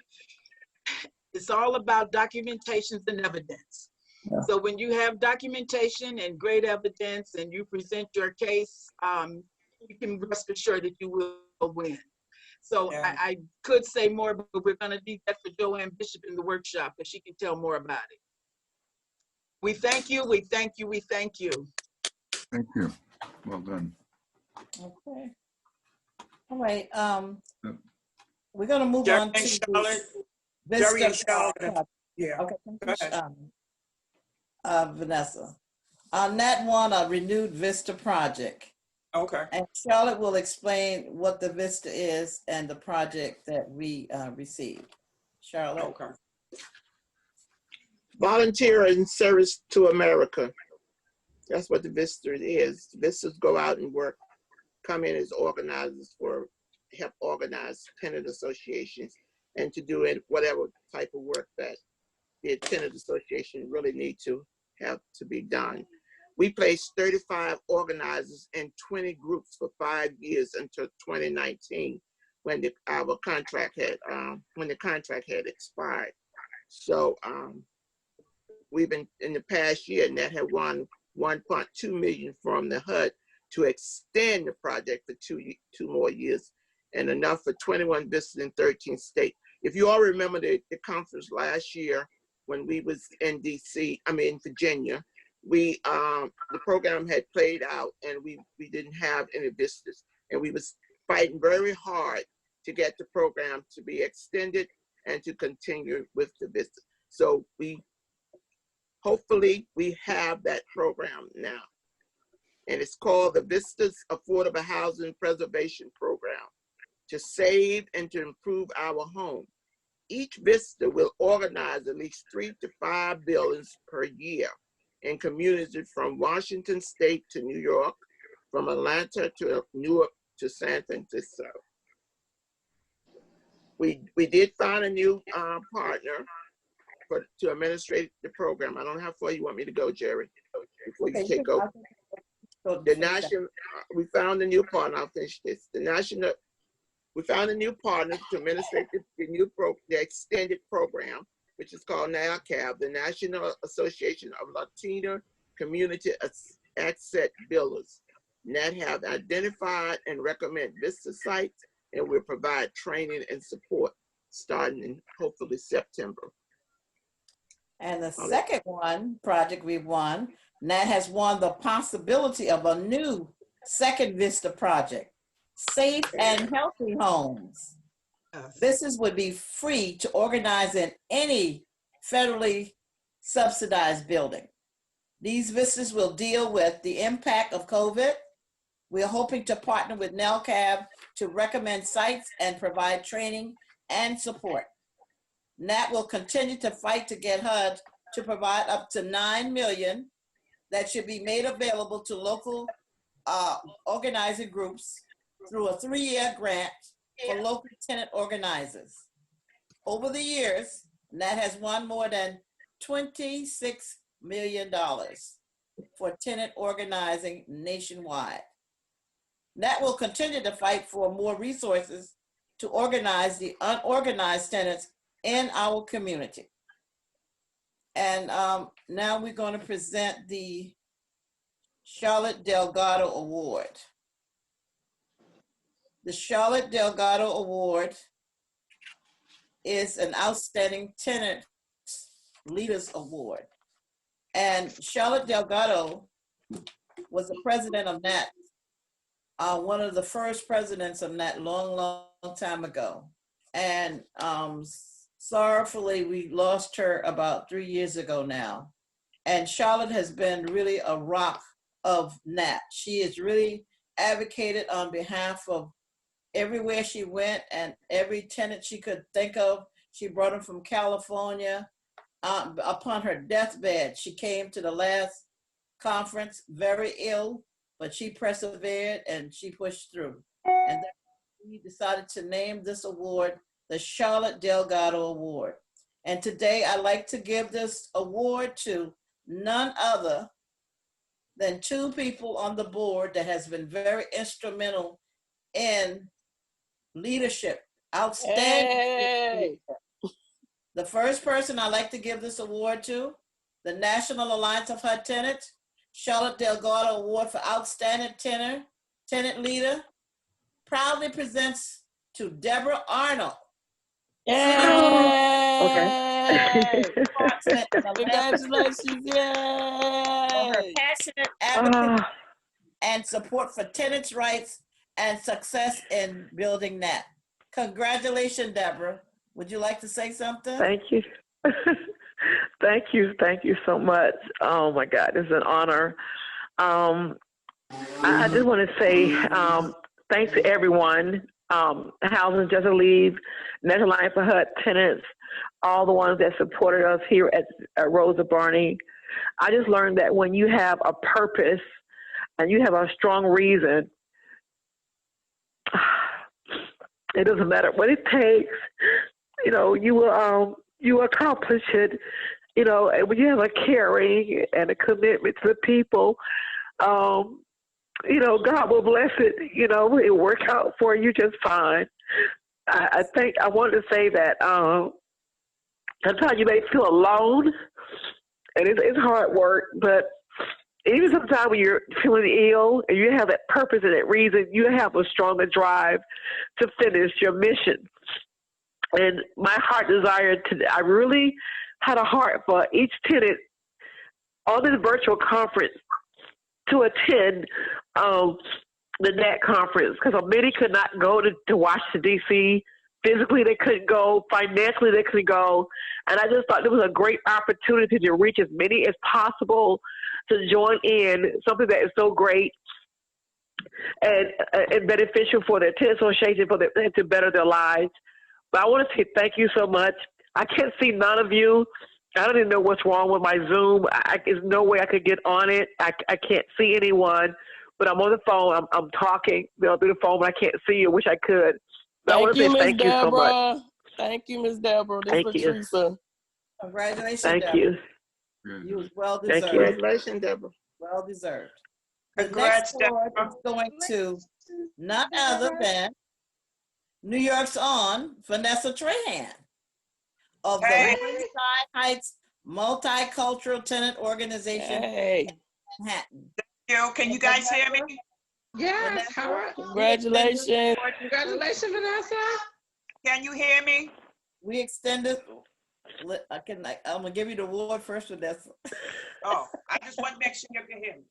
it's all about documentations and evidence. Yeah. So when you have documentation and great evidence and you present your case, you can rest assured that you will win. So yeah. I could say more, but we're going to need that for Joanne Bishop in the workshop, because she can tell more about it. We thank you, we thank you, we thank you. Thank you. Well done. Okay. All right. We're going to move on to Charlotte, Jerry Vista and Charlotte. project. Yeah. Okay, Go ahead. Vanessa. NAHT won a renewed Vista project. Okay. And Charlotte will explain what the Vista is and the project that we received. Charlotte. Okay. Volunteer in service to America. That's what the Vista is. Vistas go out and work, come in as organizers for help organize tenant associations and to do whatever type of work that the tenant association really need to have to be done. We placed 35 organizers in 20 groups for 5 years until 2019, when our contract had expired. So we've been in the past year, and that had won 1.2 million from the HUD to extend the project for two more years, and enough for 21 visitors in 13 states. If you all remember the conference last year when we was in Virginia, the program had played out and we didn't have any visitors, and we was fighting very hard to get the program to be extended and to continue with the visitors. So hopefully we have that program now. And it's called the Vistas Affordable Housing Preservation Program, to save and to improve our home. Each Vista will organize at least 3 to 5 buildings per year in communities from Washington State to New York, from Atlanta to Newark to San Francisco. We did find a new partner to administrate the program. I don't know how far you want me to go, Jerry, before you take over. The national, we found a new partner. I'll finish this. We found a new partner to administrate the extended program, which is called NAHT, the National Association of Latino Community Asset Builders. NAHT have identified and recommend Vista sites, and will provide training and support starting in hopefully September. And the second project we won, NAHT has won the possibility of a new second Vista project, Safe and Healthy Homes. Vistas would be free to organize in any federally subsidized building. These vistas will deal with the impact of COVID. We're hoping to partner with NELCAB to recommend sites and provide training and support. NAHT will continue to fight to get HUD to provide up to $9 million that should be made available to local organizing groups through a 3-year grant for local tenant organizers. Over the years, NAHT has won more than $26 million for tenant organizing nationwide. NAHT will continue to fight for more resources to organize the unorganized tenants in our community. And now we're going to present the Charlotte Delgado Award. The Charlotte Delgado Award is an Outstanding Tenant Leaders Award. And Charlotte Delgado was the president of NAHT, one of the first presidents of NAHT long time ago. And sorrowfully, we lost her about 3 years ago now. And Charlotte has been really a rock of NAHT. She has really advocated on behalf of everywhere she went, and every tenant she could think of. She brought them from California. Upon her deathbed, she came to the last conference very ill, but she persevered and she pushed through. And then we decided to name this award the Charlotte Delgado Award. And today I'd like to give this award to none other than 2 people on the board that has been very instrumental in leadership, outstanding leadership. The first person I'd like to give this award to, the National Alliance of HUD Tenants, Charlotte Delgado Award for Outstanding Tenant Leader, proudly presents to Deborah Arnold. Yay! Congratulations, yay! For her passionate advocacy and support for tenants' rights and success in building NAHT. Congratulations, Deborah. Would you like to say something? Thank you. Thank you. Thank you so much. Oh my God, it's an honor. I just want to say thanks to everyone, Housing Just a Leave, National Line for HUD tenants, all the ones that supported us here at Rosa Barney. I just learned that when you have a purpose and you have a strong reason, it doesn't matter what it takes. You know, you will accomplish it. You know, and when you have a caring and a commitment to the people, you know, God will bless it. You know, it'll work out for you just fine. I think I wanted to say that sometimes you may feel alone, and it's hard work, but even sometimes when you're feeling ill and you have that purpose and that reason, you have a stronger drive to finish your mission. And my heart desired I really had a heart for each tenant on this virtual conference to attend the NAHT conference, because many could not go to Washington, D.C. Physically, they couldn't go. Financially, they couldn't go. And I just thought it was a great opportunity to reach as many as possible to join in something that is so great and beneficial for the tenant association to better their lives. But I want to say thank you so much. I can't see none of you. I don't even know what's wrong with my Zoom. There's no way I could get on it. I can't see anyone, but I'm on the phone. I'm talking through the phone, but I can't see you. I wish I could. But I want to say thank you so much. Thank you, Ms. Deborah. This is Thank you. Teresa. Congratulations, Thank Deborah. you. You was well Thank deserved. you. Congratulations, Deborah. Well deserved. The Congrats, next award is going to none other than New York's own Vanessa Trahan of the Morningside Heights Multicultural Tenant Organization in Manhattan. Can you guys hear me? Yes, how are Congratulations. Congratulations, Vanessa. Can you hear me? We extended. I'm gonna give you the award first, Vanessa. Oh, I just want to make sure you can hear me.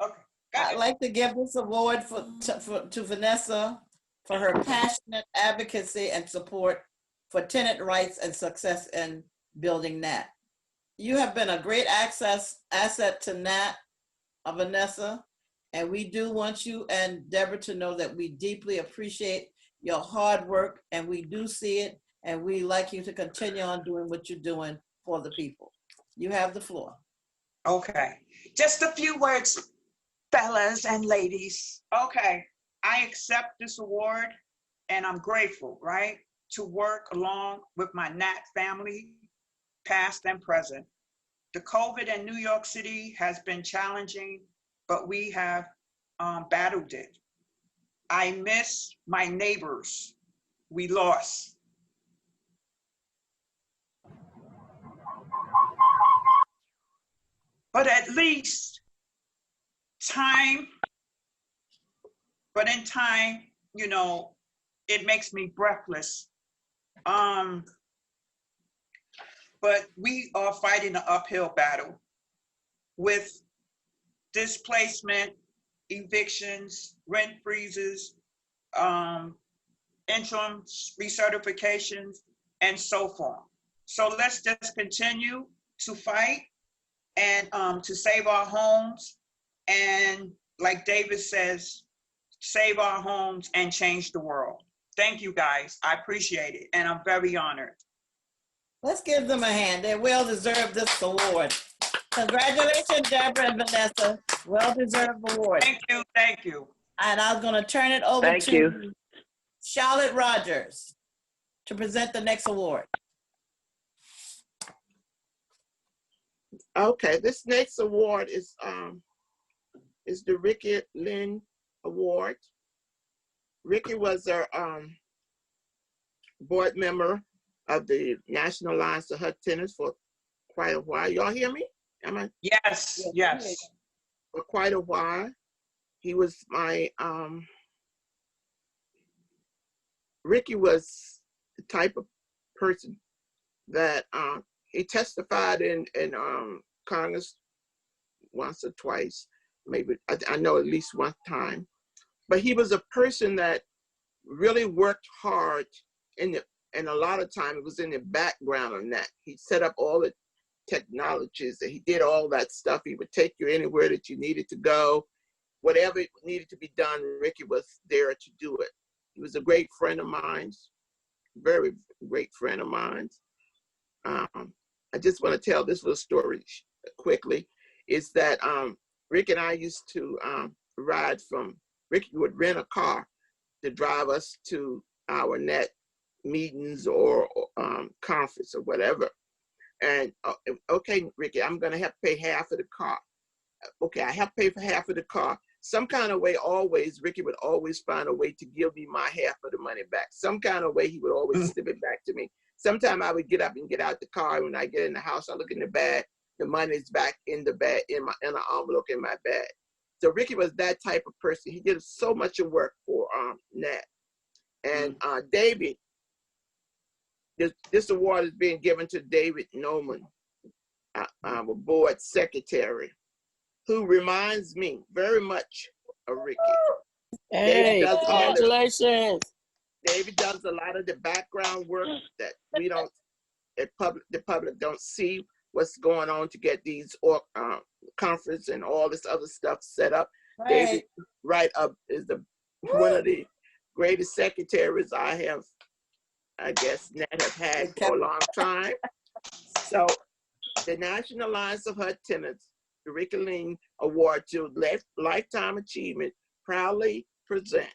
Okay. I'd like to give this award to Vanessa for her passionate advocacy and support for tenant rights and success in building NAHT. You have been a great asset to NAHT, Vanessa, and we do want you and Deborah to know that we deeply appreciate your hard work, and we do see it, and we like you to continue on doing what you're doing for the people. You have the floor. Okay. Just a few words, fellas and ladies. Okay. I accept this award, and I'm grateful, right, to work along with my NAHT family, past and present. The COVID in New York City has been challenging, but we have battled it. I miss my neighbors we lost. But at least in time, you know, it makes me breathless. But we are fighting an uphill battle with displacement, evictions, rent freezes, interim recertifications, and so forth. So let's just continue to fight and to save our homes. And like David says, save our homes and change the world. Thank you, guys. I appreciate it. And I'm very honored. Let's give them a hand. They well deserve this award. Congratulations, Deborah and Vanessa. Well-deserved award. Thank you. And I was going to turn it over to Charlotte Rogers to present the next award. Okay, this next award is the Ricky Lynn Award. Ricky was our board member of the National Alliance of HUD Tenants for quite a while. Y'all hear me? Am I? Yes. For quite a while. He was my, Ricky was the type of person that he testified in Congress once or twice, maybe, I know at least one time. But he was a person that really worked hard in And a lot of time it was in the background on that. He set up all the technologies and he did all that stuff. He would take you anywhere that you needed to go. Whatever needed to be done, Ricky was there to do it. He was a great friend of mine, very great friend of mine. I just want to tell this little story quickly. Is that Rick and I used to ride from, Ricky would rent a car to drive us to our NET meetings or conference or whatever. And okay, Ricky, I'm gonna have to pay half of the car. Okay, I have to pay for half of the car. Some kind of way, always, Ricky would always find a way to give me my half of the money back. Some kind of way, he would always slip it back to me. Sometimes I would get up and get out the car. When I get in the house, I look in the bag. The money's back in the bag, in an envelope in my bag. So Ricky was that type of person. He did so much of work for NAHT. And David, this award is being given to David Noman, our board secretary, who reminds me very much of Ricky. Hey, congratulations. David does a lot of the background work that we don't, the public don't see what's going on to get these conference and all this other stuff set up. Right. David right up is one of the greatest secretaries I guess NAHT have had for a long time. So the National Alliance of HUD Tenants, the Ricky Ling Award to Lifetime Achievement proudly present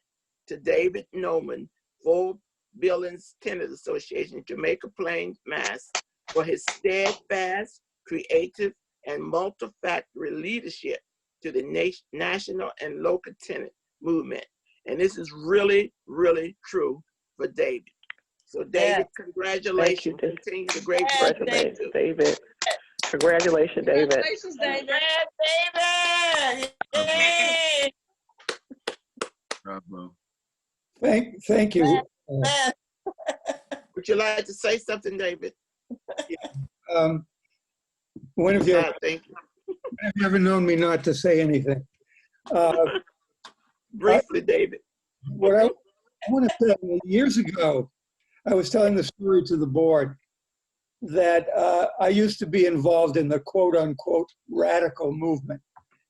to David Noman, Full Billings Tenants Association, Jamaica Plain, Mass, for his steadfast, creative, and multi-factory leadership to the national and local tenant movement. And this is really, really true for David. So David, congratulations. Continue the great work. Congratulations, David. Congratulations, David. Congratulations, David. David! Yay! Bravo. Thank you. Would you like to say something, David? When have you Thank you. never known me not to say anything? Briefly, David. What I want to say, years ago, I was telling the story to the board that I used to be involved in the quote unquote radical movement.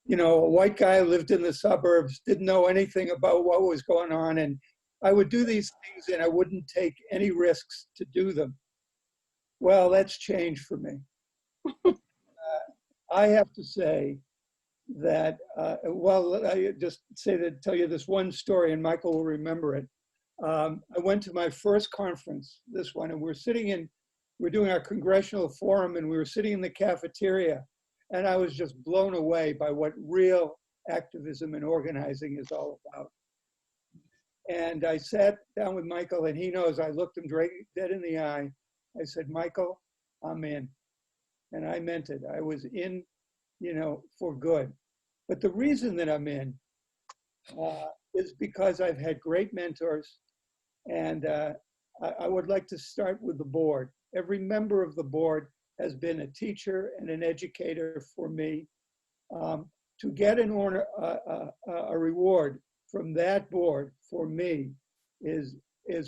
You know, a white guy lived in the suburbs, didn't know anything about what was going on, and I would do these things and I wouldn't take any risks to do them. Well, that's changed for me. I have to say that, I just tell you this one story, and Michael will remember it. I went to my first conference, this one, and we're doing our congressional forum, and we were sitting in the cafeteria, and I was just blown away by what real activism and organizing is all about. And I sat down with Michael, and he knows, I looked him dead in the eye. I said, Michael, I'm in. And I meant it. I was in, for good. But the reason that I'm in is because I've had great mentors. And I would like to start with the board. Every member of the board has been a teacher and an educator for me. To get a reward from that board for me is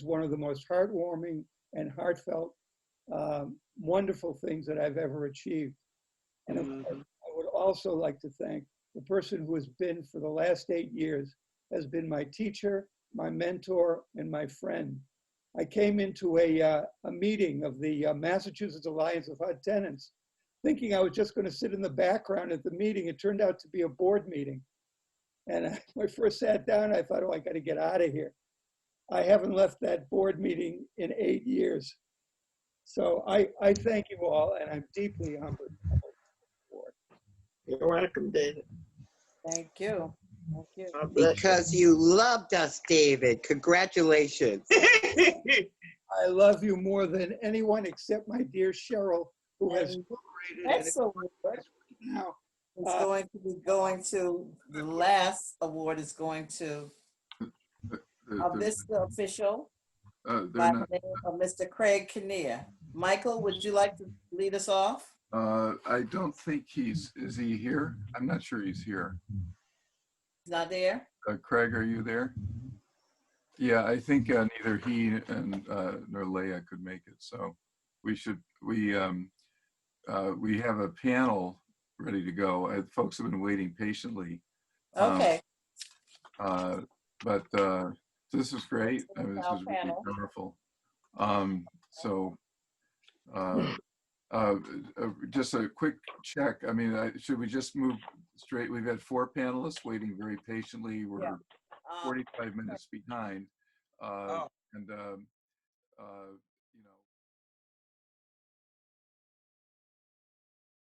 one of the most heartwarming and heartfelt, wonderful things that I've ever achieved. And of course, I would also like to thank the person who has been for the last 8 years, has been my teacher, my mentor, and my friend. I came into a meeting of the Massachusetts Alliance of HUD Tenants, thinking I was just going to sit in the background at the meeting. It turned out to be a board meeting. And when I first sat down, I thought, oh, I got to get out of here. I haven't left that board meeting in 8 years. So I thank you all, and I'm deeply humbled. You're welcome, David. Thank you. Thank you. Because you loved us, David. Congratulations. I love you more than anyone except my dear Cheryl, who has Excellent. now. It's going to be going to, the last award is going to a Vista official by the name of Mr. Craig Kinnear. Michael, would you like to lead us off? I don't think is he here? I'm not sure he's here. He's not there? Craig, are you there? Yeah, I think neither he and nor Leah could make it, so we have a panel ready to go. Folks have been waiting patiently. Okay. But this is great. I mean, this is really powerful. So just a quick check. I mean, should we just move straight? We've had 4 panelists waiting very patiently. We're 45 minutes behind. And